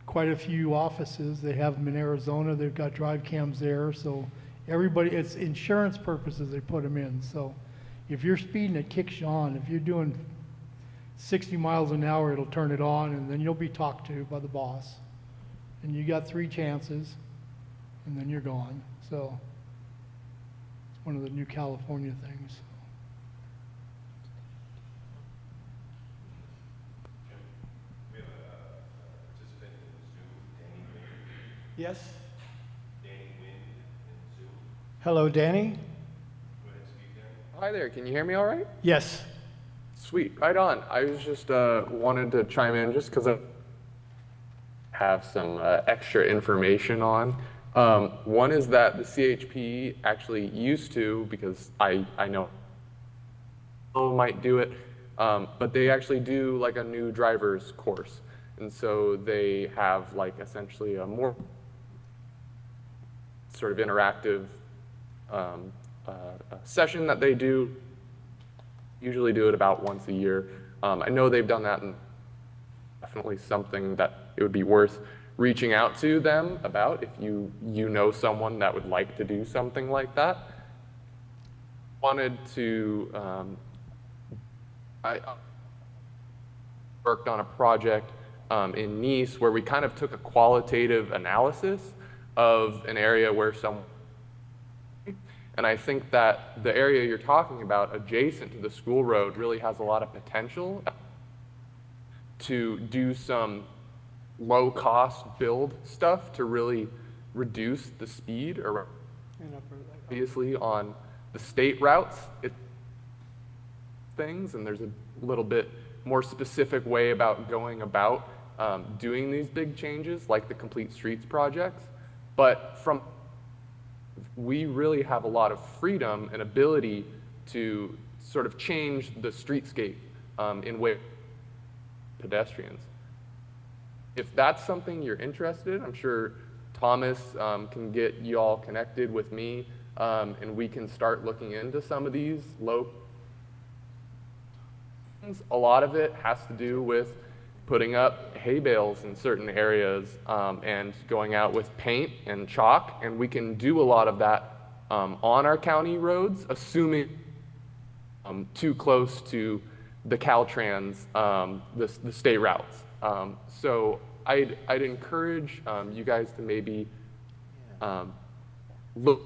quite a few offices. They have them in Arizona. They've got drive cams there. So everybody, it's insurance purposes they put them in. So if you're speeding, it kicks you on. If you're doing 60 miles an hour, it'll turn it on, and then you'll be talked to by the boss. And you got 3 chances, and then you're gone. So it's one of the new California things. We have a participant in Zoom, Danny Wynn. Yes? Danny Wynn in Zoom. Hello, Danny? Go ahead and speak, Danny. Hi there, can you hear me all right? Yes. Sweet, right on. I was just wanted to chime in just because I have some extra information on. One is that the CHP actually used to, because I know might do it, but they actually do like a new driver's course. And so they have like essentially a more sort of interactive session that they do. Usually do it about once a year. I know they've done that, and definitely something that it would be worth reaching out to them about if you know someone that would like to do something like that. Wanted to, I worked on a project in Nice where we kind of took a qualitative analysis of an area where and I think that the area you're talking about, adjacent to the school road, really has a lot of potential to do some low-cost build stuff to really reduce the speed, or obviously on the state routes, things, and there's a little bit more specific way about going about doing these big changes, like the Complete Streets projects. But we really have a lot of freedom and ability to sort of change the streetscape in way pedestrians. If that's something you're interested in, I'm sure Thomas can get you all connected with me, and we can start looking into some of these low. A lot of it has to do with putting up hay bales in certain areas and going out with paint and chalk, and we can do a lot of that on our county roads, assuming too close to the Caltrans, the state routes. So I'd encourage you guys to maybe look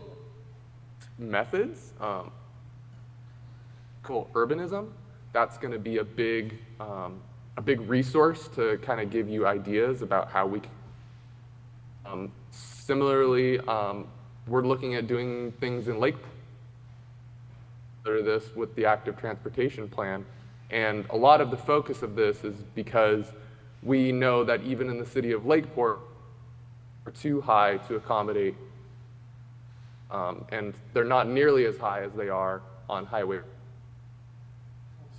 methods. Cool, urbanism. That's going to be a big resource to kind of give you ideas about how we can. Similarly, we're looking at doing things in Lake this with the active transportation plan. And a lot of the focus of this is because we know that even in the city of Lakeport, are too high to accommodate, and they're not nearly as high as they are on highway.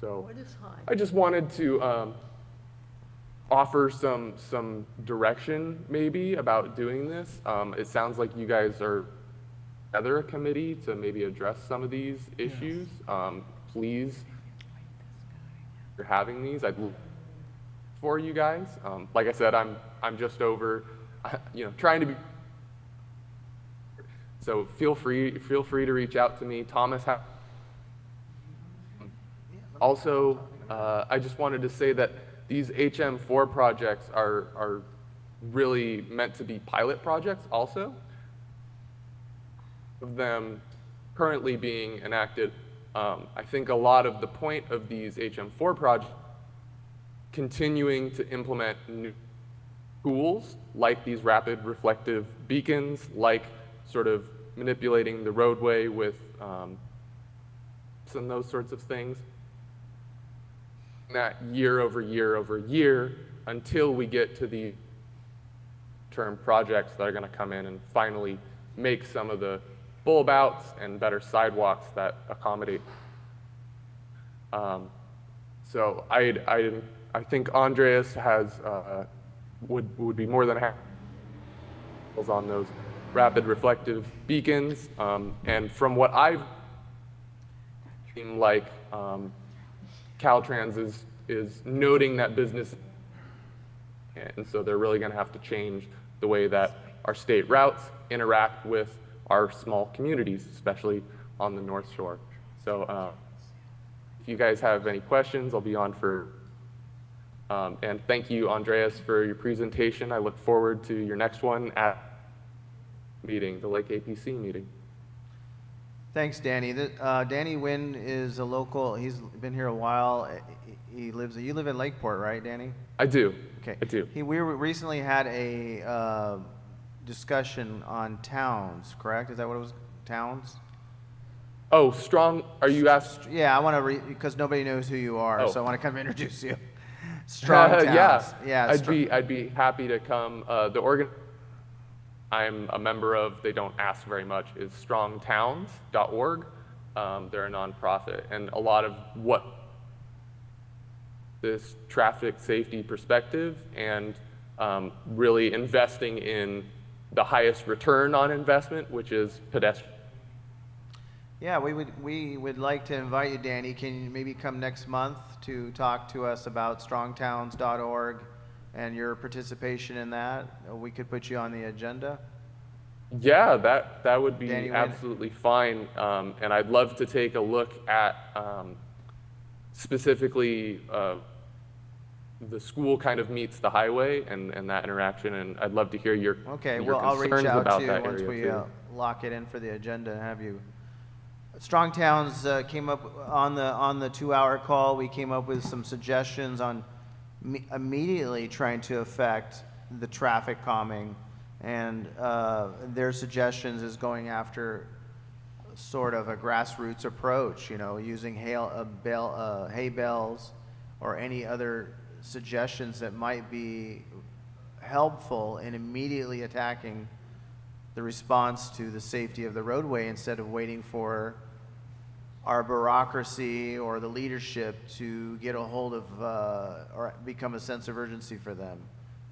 So What is high? I just wanted to offer some direction maybe about doing this. It sounds like you guys are together a committee to maybe address some of these issues. Please, if you're having these, I'd love for you guys. Like I said, I'm just over, trying to be. So feel free to reach out to me. Thomas. Also, I just wanted to say that these HM4 projects are really meant to be pilot projects also. Of them currently being enacted, I think a lot of the point of these HM4 projects continuing to implement new tools like these rapid reflective beacons, like sort of manipulating the roadway with and those sorts of things. That year over year over year until we get to the term projects that are going to come in and finally make some of the bulb outs and better sidewalks that accommodate. So I think Andreas has would be more than happy on those rapid reflective beacons, and from what I've seen, like Caltrans is noting that business, and so they're really going to have to change the way that our state routes interact with our small communities, especially on the North Shore. So if you guys have any questions, I'll be on for, and thank you, Andreas, for your presentation. I look forward to your next one at meeting, the Lake APC meeting. Thanks, Danny. Danny Wynn is a local. He's been here a while. You live in Lakeport, right, Danny? I do. Okay. I do. We recently had a discussion on towns, correct? Is that what it was? Towns? Oh, strong. Are you asked? Yeah, I want to because nobody knows who you are, Oh. so I want to come introduce you. Strong towns. Yeah. Yeah. I'd be happy to come. The organ I'm a member of, they don't ask very much, is strongtowns.org. They're a nonprofit, and a lot of what this traffic safety perspective and really investing in the highest return on investment, which is pedestrian. Yeah, we would like to invite you, Danny. Can you maybe come next month to talk to us about strongtowns.org and your participation in that? We could put you on the agenda. Yeah, that would be Danny Wynn. absolutely fine. And I'd love to take a look at specifically the school kind of meets the highway and that interaction. And I'd love to hear your Okay, your well, I'll reach concerns out about to you that once area we too. lock it in for the agenda and have you. Strong Towns came up on the 2-hour call. We came up with some suggestions on immediately trying to affect the traffic calming, and their suggestions is going after sort of a grassroots approach, using hay bales or any other suggestions that might be helpful in immediately attacking the response to the safety of the roadway instead of waiting for our bureaucracy or the leadership to get a hold of or become a sense of urgency for them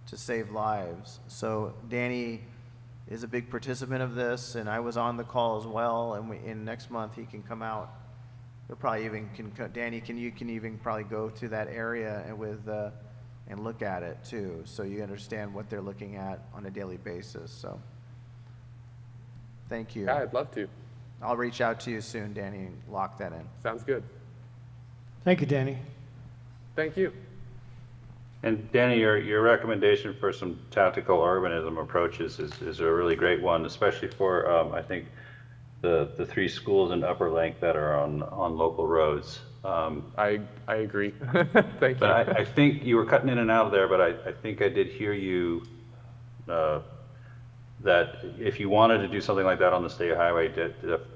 to save lives. So Danny is a big participant of this, and I was on the call as well, and next month he can come out. He'll probably even Danny, you can even probably go to that area and look at it too, so you understand what they're looking at on a daily basis. So thank you. Yeah, I'd love to. I'll reach out to you soon, Danny, and lock that in. Sounds good. Thank you, Danny. Thank you. And Danny, your recommendation for some tactical urbanism approaches is a really great one, especially for, I think, the 3 schools in Upper Lake that are on local roads. I agree. Thank you. But I think you were cutting in and out of there, but I think I did hear you that if you wanted to do something like that on the state highway,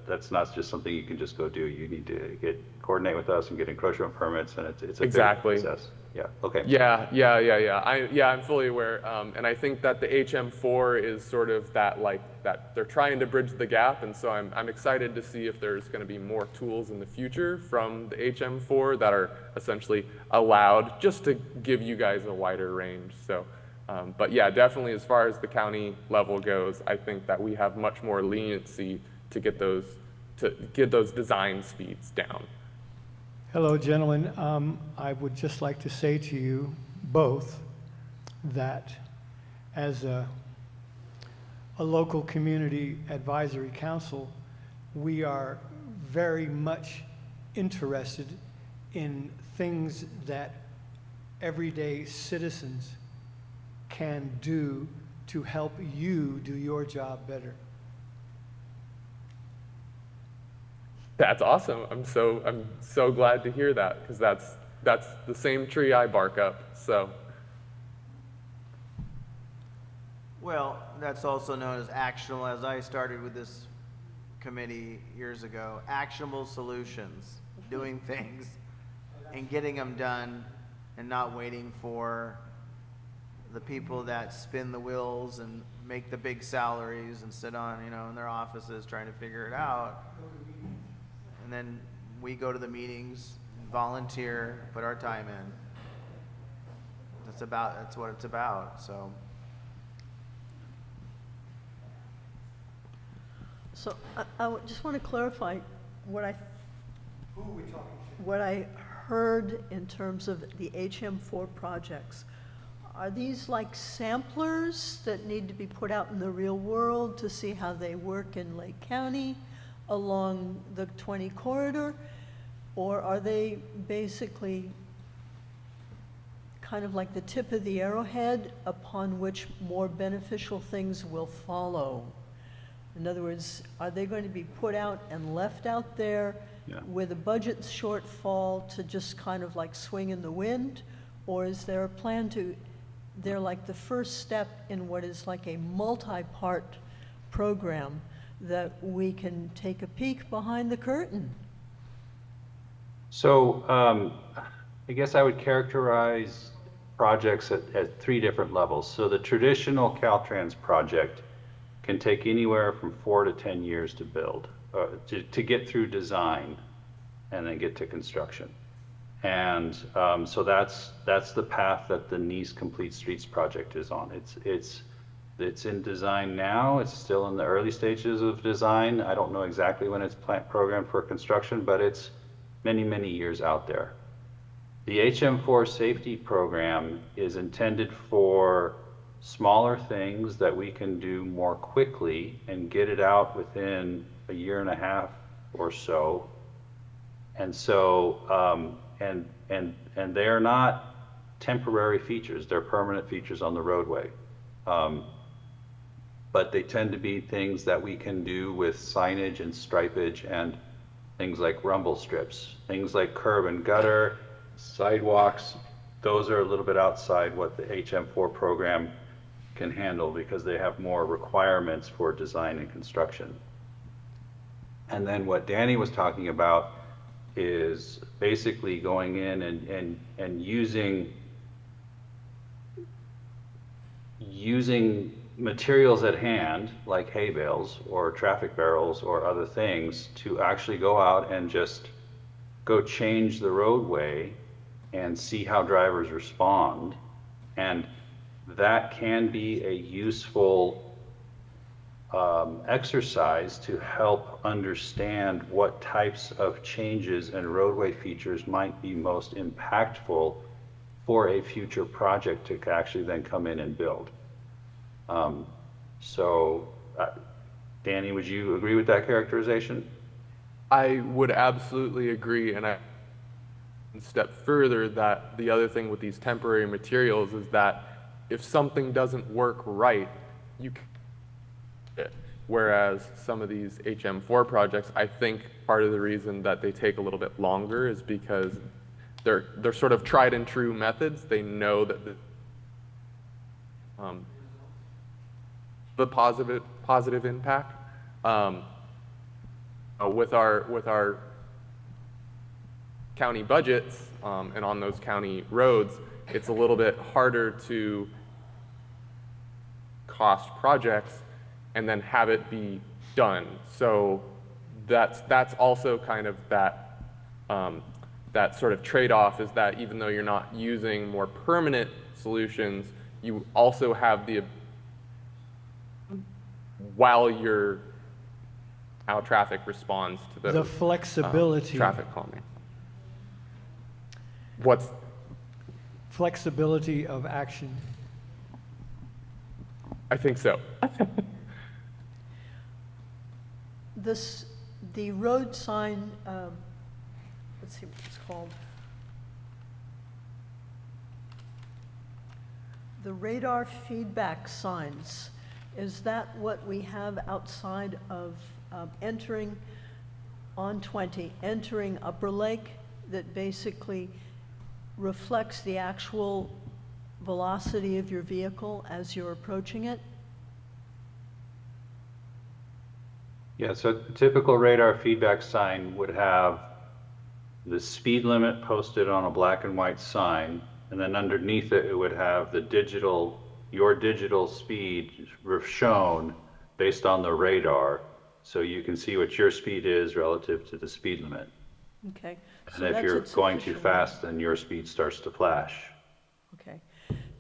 that's not just something you can just go do. You need to coordinate with us and get encroachment permits, and it's a big Exactly. process. Yeah, okay. Yeah. I'm fully aware. And I think that the HM4 is sort of that they're trying to bridge the gap. And so I'm excited to see if there's going to be more tools in the future from the HM4 that are essentially allowed just to give you guys a wider range. So, but yeah, definitely as far as the county level goes, I think that we have much more leniency to get those design speeds down. Hello, gentlemen. I would just like to say to you both that as a local community advisory council, we are very much interested in things that everyday citizens can do to help you do your job better. That's awesome. I'm so glad to hear that, because that's the same tree I bark up. So Well, that's also known as actionable, as I started with this committee years ago, actionable solutions, doing things and getting them done and not waiting for the people that spin the wheels and make the big salaries and sit on, in their offices trying to figure it out. And then we go to the meetings, volunteer, put our time in. That's what it's about, so. So I just want to clarify what I heard in terms of the HM4 projects. Are these like samplers that need to be put out in the real world to see how they work in Lake County along the 20 corridor? Or are they basically kind of like the tip of the arrowhead upon which more beneficial things will follow? In other words, are they going to be put out and left out there with a budget shortfall to just kind of like swing in the wind? Or is there a plan they're like the first step in what is like a multi-part program that we can take a peek behind the curtain? So I guess I would characterize projects at 3 different levels. So the traditional Caltrans project can take anywhere from 4 to 10 years to build, to get through design and then get to construction. And so that's the path that the M.A.C. Complete Streets project is on. It's in design now. It's still in the early stages of design. I don't know exactly when it's programmed for construction, but it's many, many years out there. The HM4 safety program is intended for smaller things that we can do more quickly and get it out within a year and a half or so. And so, and they are not temporary features, they're permanent features on the roadway. But they tend to be things that we can do with signage and stripage and things like rumble strips, things like curb and gutter, sidewalks. Those are a little bit outside what the HM4 program can handle because they have more requirements for design and construction. And then what Danny was talking about is basically going in and using materials at hand, like hay bales or traffic barrels or other things, to actually go out and just go change the roadway and see how drivers respond. And that can be a useful exercise to help understand what types of changes and roadway features might be most impactful for a future project to actually then come in and build. Danny, would you agree with that characterization? I would absolutely agree, and I step further that the other thing with these temporary materials is that if something doesn't work right, you can. Whereas some of these HM4 projects, I think part of the reason that they take a little bit longer is because they're sort of tried and true methods. They know that the positive impact. With our county budgets and on those county roads, it's a little bit harder to cost projects and then have it be done. So that's also kind of that sort of trade-off, is that even though you're not using more permanent solutions, you also have while how traffic responds to The flexibility. traffic calming. What's Flexibility of action. I think so. The road sign, let's see what it's called. The radar feedback signs, is that what we have outside of entering on 20, entering Upper Lake, that basically reflects the actual velocity of your vehicle as you're approaching it? Yeah, so a typical radar feedback sign would have the speed limit posted on a black and white sign, and then underneath it, it would have your digital speed shown based on the radar, so you can see what your speed is relative to the speed limit. Okay. And if you're going too fast, then your speed starts to flash. Okay.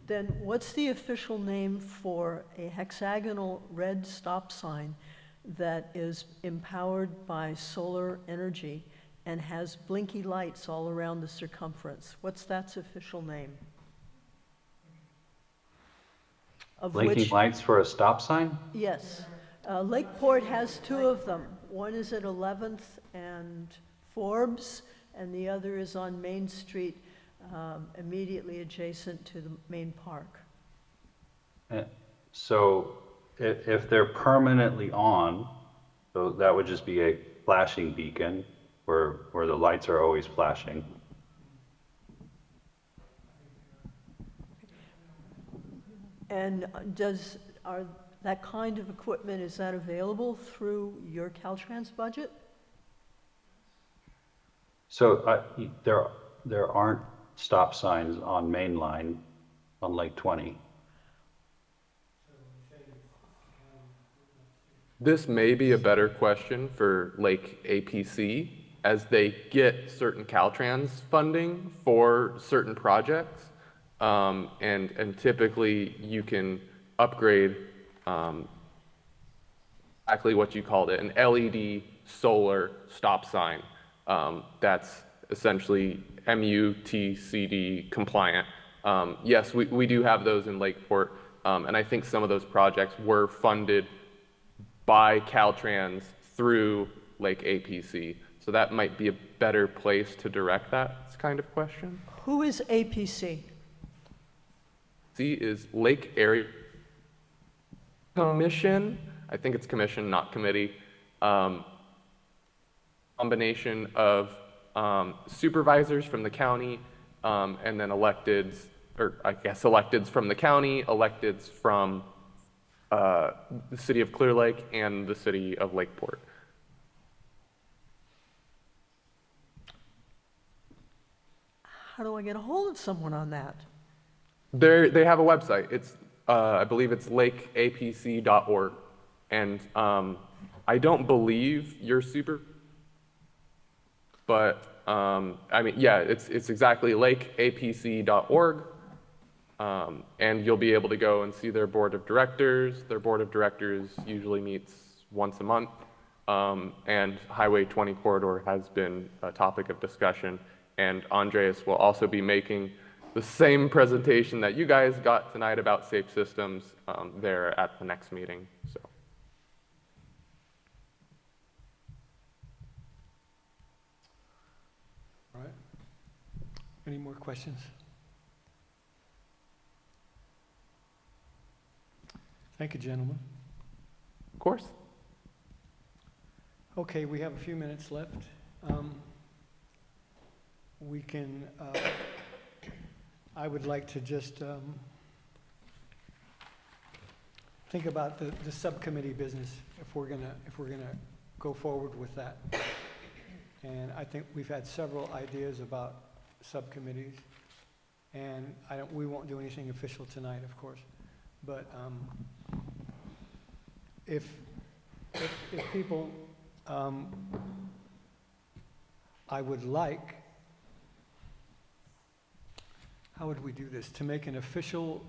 Then what's the official name for a hexagonal red stop sign that is empowered by solar energy and has blinky lights all around the circumference? What's that official name? Blinking lights for a stop sign? Yes. Lakeport has two of them. One is at 11th and Forbes, and the other is on Main Street, immediately adjacent to the main park. So if they're permanently on, so that would just be a flashing beacon where the lights are always flashing. And that kind of equipment, is that available through your Caltrans budget? So there aren't stop signs on Main Line on Lake 20. This may be a better question for Lake APC, as they get certain Caltrans funding for certain projects, and typically you can upgrade exactly what you called it, an LED solar stop sign that's essentially MUTCD compliant. Yes, we do have those in Lakeport, and I think some of those projects were funded by Caltrans through Lake APC. So that might be a better place to direct that kind of question. Who is APC? C is Lake Area Commission. I think it's commission, not committee. Combination of supervisors from the county, and then electeds, or I guess electeds from the county, electeds from the city of Clear Lake and the city of Lakeport. How do I get a hold of someone on that? They have a website. It's I believe it's lakeapc.org, and I don't believe you're but I mean, yeah, it's exactly lakeapc.org, and you'll be able to go and see their board of directors. Their board of directors usually meets once a month, and Highway 20 corridor has been a topic of discussion, and Andreas will also be making the same presentation that you guys got tonight about safe systems there at the next meeting. So. All right. Any more questions? Thank you, gentlemen. Of course. Okay, we have a few minutes left. We can, I would like to just think about the subcommittee business, if we're gonna go forward with that. And I think we've had several ideas about subcommittees, and we won't do anything official tonight, of course. But if people, I would like, how would we do this? To make an official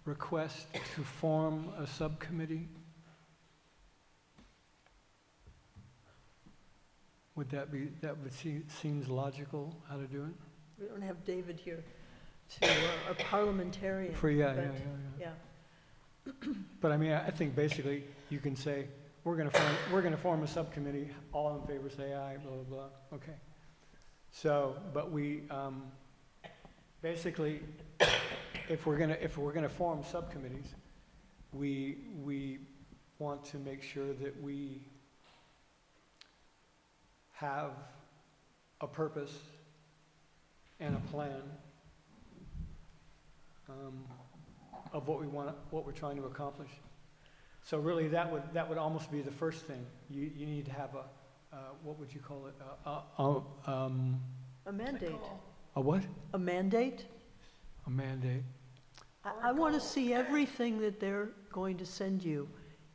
request to form a subcommittee? Would that seems logical, how to do it? We don't have David here to, a parliamentarian. Yeah. Yeah. But I mean, I think basically you can say, we're gonna form a subcommittee, all in favor say aye, blah, blah, blah, okay. So, but we, basically, if we're gonna form subcommittees, we want to make sure that we have a purpose and a plan of what we're trying to accomplish. So really, that would almost be the first thing. You need to have a what would you call it? A mandate. A what? A mandate? A mandate. I want to see everything that they're going to send you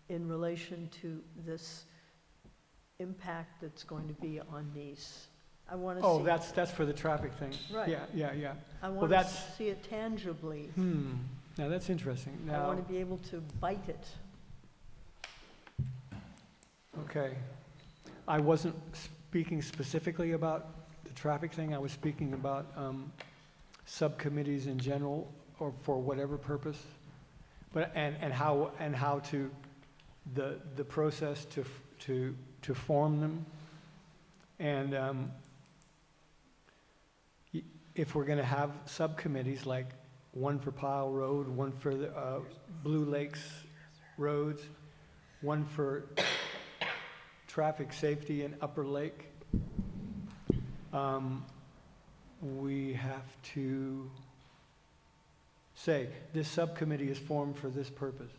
in relation to this impact that's going to be on Nice. I want to see. Oh, that's for the traffic thing. Right. Yeah. I Well, want to that's. see it tangibly. Now that's interesting. I Now, want to be able to bite it. okay. I wasn't speaking specifically about the traffic thing. I was speaking about subcommittees in general, or for whatever purpose. But and how to the process to form them, and if we're going to have subcommittees, like one for Pile Road, one for the Blue Lakes roads, one for traffic safety in Upper Lake, we have to say, this subcommittee is formed for this purpose,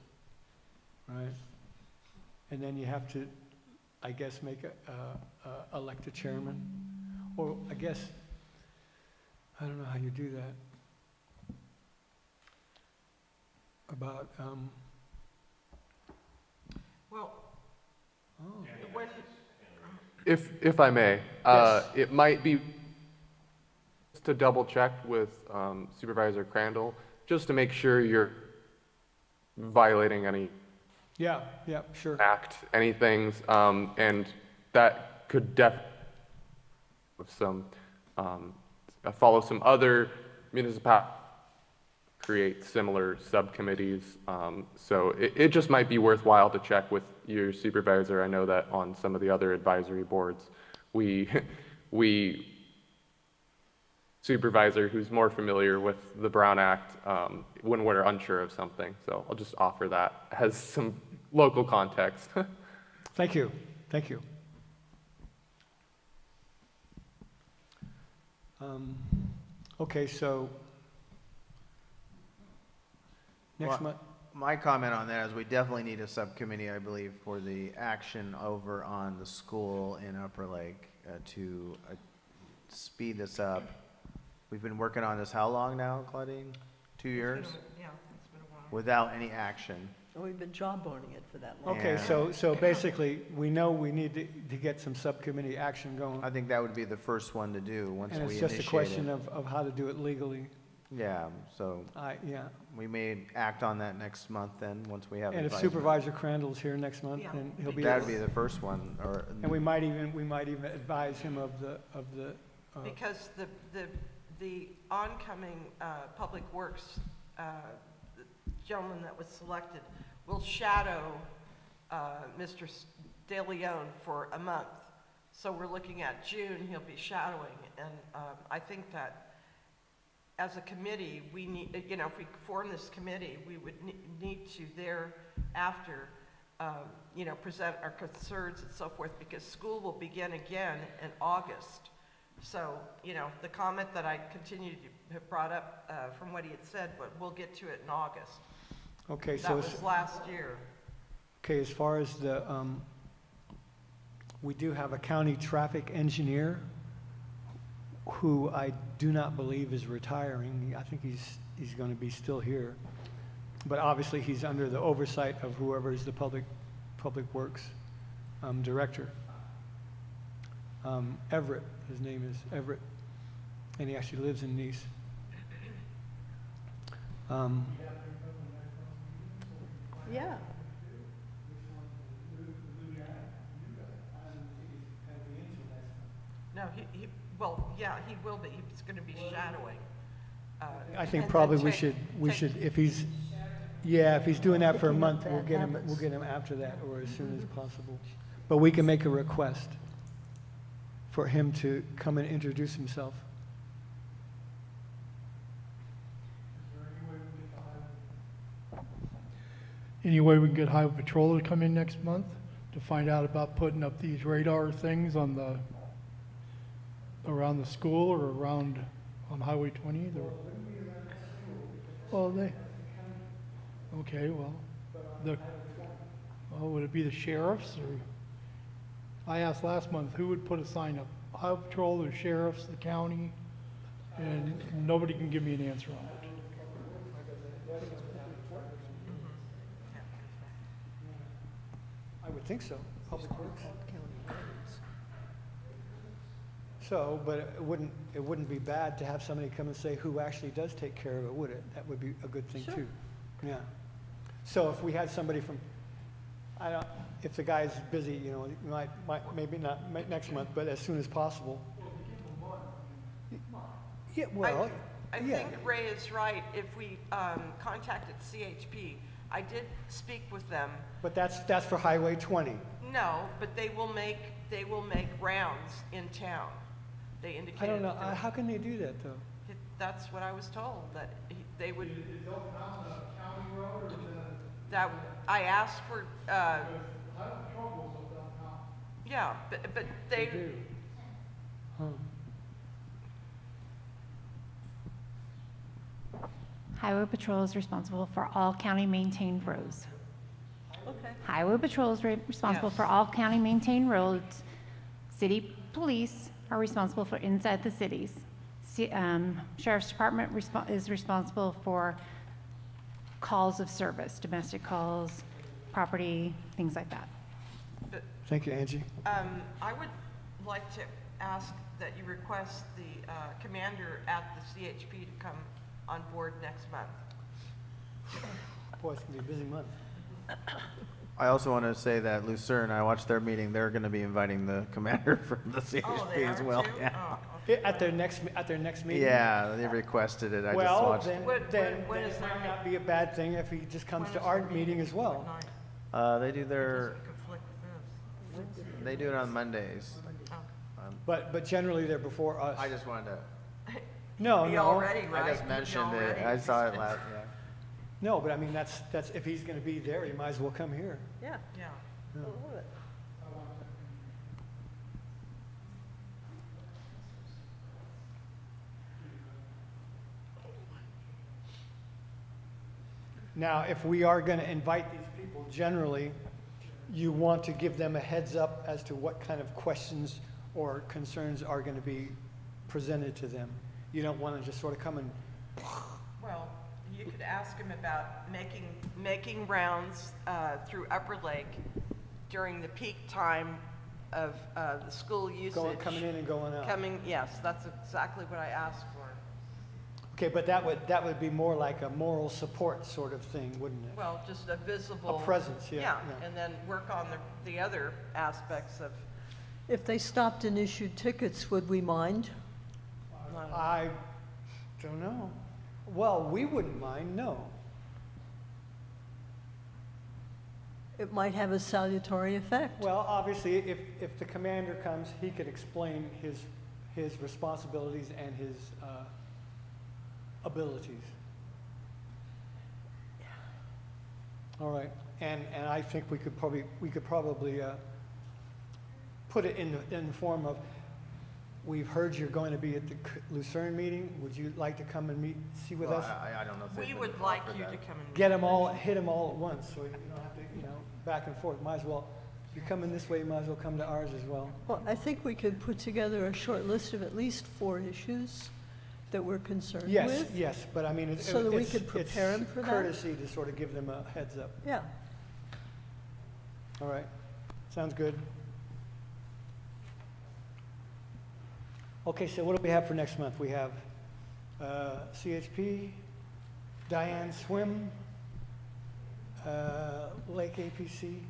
right? And then you have to, I guess, elect a chairman, or I guess, I don't know how you do that. About, Well, oh, when, If I may, Yes. it might be just to double check with Supervisor Crandall, just to make sure you're violating any yeah, sure. act, anything, and that could follow some other municipalities create similar subcommittees. So it just might be worthwhile to check with your supervisor. I know that on some of the other advisory boards, we supervisor who's more familiar with the Brown Act when we're unsure of something. So I'll just offer that as some local context. Thank you. Okay, so next Well, month, My comment on that is we definitely need a subcommittee, I believe, for the action over on the school in Upper Lake to speed this up. We've been working on this how long now, Claudine? 2 years? yeah, it's been a while. Without any action. And we've been jawboning it for that long. okay, Yeah. so basically, we know we need to get some subcommittee action going. I think that would be the first one to do once And we it's initiate just a question it. of how to do it legally. Yeah, so Yeah. we may act on that next month then, once we have. And if advisory. Supervisor Crandall's here next month, Yeah. then he'll be. That'd be the first one, or. And we might even advise him of the. Because the oncoming Public Works the gentleman that was selected will shadow Mr. De Leon for a month. So we're looking at June, he'll be shadowing. And I think that as a committee, we need, if we form this committee, we would need to thereafter, present our concerns and so forth, because school will begin again in August. So, the comment that I continue to have brought up from what he had said, but we'll get to it in August. Okay, That so, was last year. okay, as far as the, we do have a county traffic engineer who I do not believe is retiring. I think he's going to be still here. But obviously, he's under the oversight of whoever is the public works director. Everett, his name is Everett, and he actually lives in Nice. Yeah. No, well, yeah, he will, but he's going to be shadowing. I think and probably then we take- should, if he's doing that for a Picking up month, bad we'll habits. get him after that, or as soon as possible. But we can make a request for him to come and introduce himself. Any way we can get Highway Patrol to come in next month to find out about putting up these radar things on around the school or on Highway 20? Well, okay, well, would it be the sheriffs or? I asked last month, who would put a sign up? Highway Patrol, the sheriffs, the county, and nobody can give me an answer on it. I would think so, Public Works. So, but it wouldn't be bad to have somebody come and say who actually does take care of it, would it? That would be a good thing Sure. too. Yeah. So if we had somebody from, if the guy's busy, you know, maybe not next month, but as soon as possible. Yeah, well, I yeah. think Ray is right. If we contacted CHP, I did speak with them. But that's for Highway 20. No, but they will make rounds in town. They indicated. I don't know, that they- how can they do that though? That's what I was told, that they would. Is it on the county road or is it? That, I asked for, Highway Patrol goes up downtown. yeah, but They they, do. Huh. Highway Patrol is responsible for all county-maintained roads. Okay. Highway Patrol is responsible Yes. for all county-maintained roads. City police are responsible for inside the cities. Sheriff's Department is responsible for calls of service, domestic calls, property, things like that. but, Thank you, Angie. I would like to ask that you request the commander at the CHP to come on board next month. Boy, it's gonna be a busy month. I also want to say that Lucerne, I watched their meeting, they're going to be inviting the commander from the Oh, they CHP as are well. too? Yeah. Oh, okay. At their next meeting? Yeah, they requested it, I just Well, watched. then, When then is it their might not meeting? be a bad thing if he just comes When to is our their meeting as well. What night? They do their, Doesn't conflict with this. they do it on Mondays. Oh. But generally they're before us. I just wanted to, No, Be no. already, right? I just Be mentioned it, already. I saw it last, yeah. No, but I mean, that's, if he's gonna be there, he might as well come here. Yeah, Yeah. I love it. Now, if we are gonna invite these people, generally, you want to give them a heads up as to what kind of questions or concerns are gonna be presented to them. You don't wanna just sort of come and, Well, you could ask him about making rounds through Upper Lake during the peak time of the school usage. coming in and going out. Yes, that's exactly what I asked for. Okay, but that would be more like a moral support sort of thing, wouldn't it? Well, just a visible. A presence, yeah, yeah. And then work on the other aspects of, If they stopped and issued tickets, would we mind? I don't know. Well, we wouldn't mind, no. It might have a salutary effect. Well, obviously, if the commander comes, he could explain his responsibilities and his abilities. All right, and I think we could probably put it in the form of, we've heard you're going to be at the Lucerne meeting. Would you like to come and see with Well, us? I don't know if they've We been would like offered you that. to come and meet. Get them all, hit them all at once, so you don't have to, back and forth. Might as well, if you're coming this way, you might as well come to ours as well. Well, I think we could put together a short list of at least 4 issues that we're concerned with. Yes, but I mean, So that we could prepare 'em for that? It's courtesy to sort of give them a heads up. Yeah. All right, sounds good. Okay, so what do we have for next month? We have CHP, Diane Swim, Lake APC,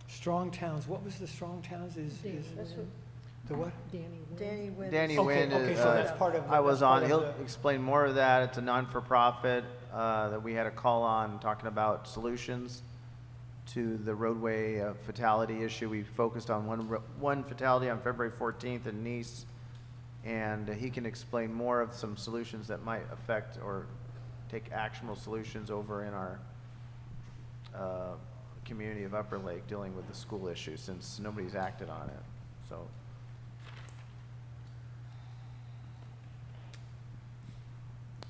Strong Towns. What was the Strong Towns? The what? Danny Wynn. Danny Okay, Wynn okay, is, so that's part of the- I was that's part on, of he'll the- explain more of that. It's a non-for-profit that we had a call on, talking about solutions to the roadway fatality issue. We focused on one fatality on February 14th in Nice, and he can explain more of some solutions that might affect or take actionable solutions over in our community of Upper Lake dealing with the school issue, since nobody's acted on it, so.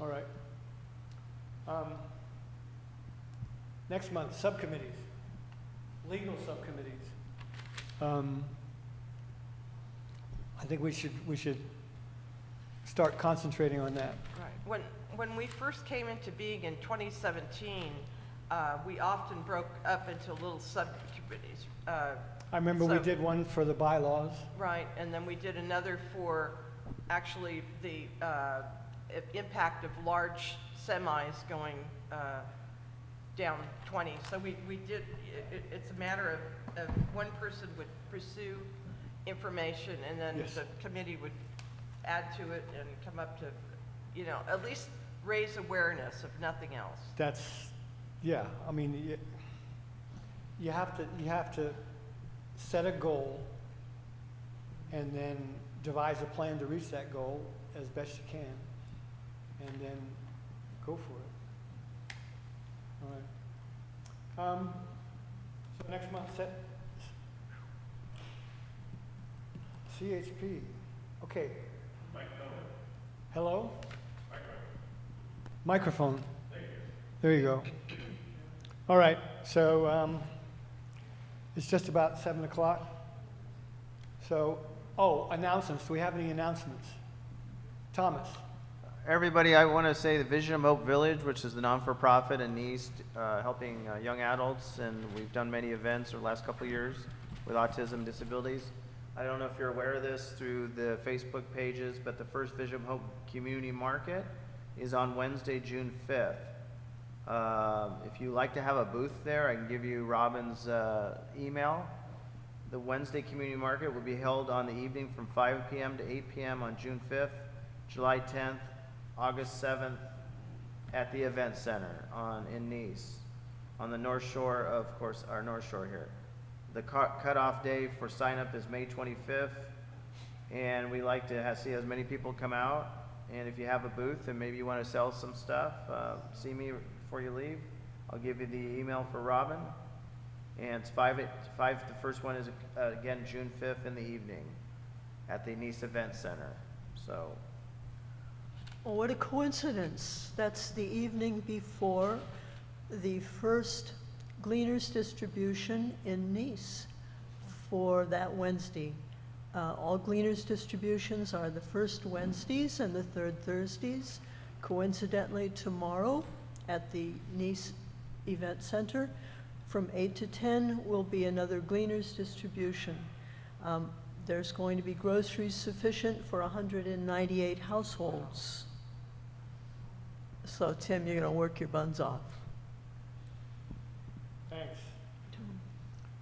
All right. Next month, subcommittees, legal subcommittees. I think we should start concentrating on that. Right. When we first came into being in 2017, we often broke up into little subcommittees. I remember we did one for the bylaws. Right, and then we did another for actually the impact of large semis going down 20. So we did, it's a matter of one person would pursue information, and then Yes. the committee would add to it and come up to, at least raise awareness, if nothing else. That's, yeah, I mean, you have to set a goal and then devise a plan to reach that goal as best you can, and then go for it. All right. So next month, set CHP. Okay. Hello? Microphone. There you go. All right, so it's just about 7 o'clock. So, announcements. Do we have any announcements? Thomas? Everybody, I want to say the Vision of Hope Village, which is the non-for-profit in East, helping young adults, and we've done many events over the last couple of years with autism disabilities. I don't know if you're aware of this through the Facebook pages, but the first Vision of Hope Community Market is on Wednesday, June 5th. If you like to have a booth there, I can give you Robin's email. The Wednesday Community Market will be held on the evening from 5 p.m. to 8 p.m. on June 5th, July 10th, August 7th at the Event Center in Nice, on the North Shore, of course, our North Shore here. The cutoff day for sign-up is May 25th, and we like to see as many people come out. And if you have a booth and maybe you want to sell some stuff, see me before you leave. I'll give you the email for Robin. And it's 5. The first one is, again, June 5th in the evening at the Nice Event Center. So. Well, what a coincidence. That's the evening before the first Gleaners distribution in Nice for that Wednesday. All Gleaners distributions are the first Wednesdays and the third Thursdays. Coincidentally, tomorrow at the Nice Event Center from 8 to 10 will be another Gleaners distribution. There's going to be groceries sufficient for 198 households. So, Tim, you're going to work your buns off. Thanks.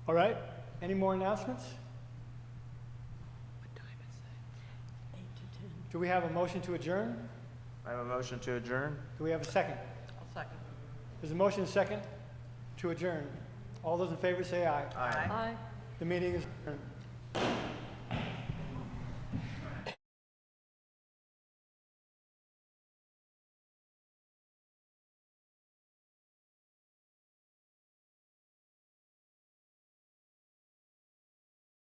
All right, any more announcements? What time is it? 8 to 10. Do we have a motion to adjourn? I have a motion to adjourn. Do we have a second? I'll second. There's a motion and second to adjourn. All those in favor say aye. Aye. Aye. The meeting is adjourned.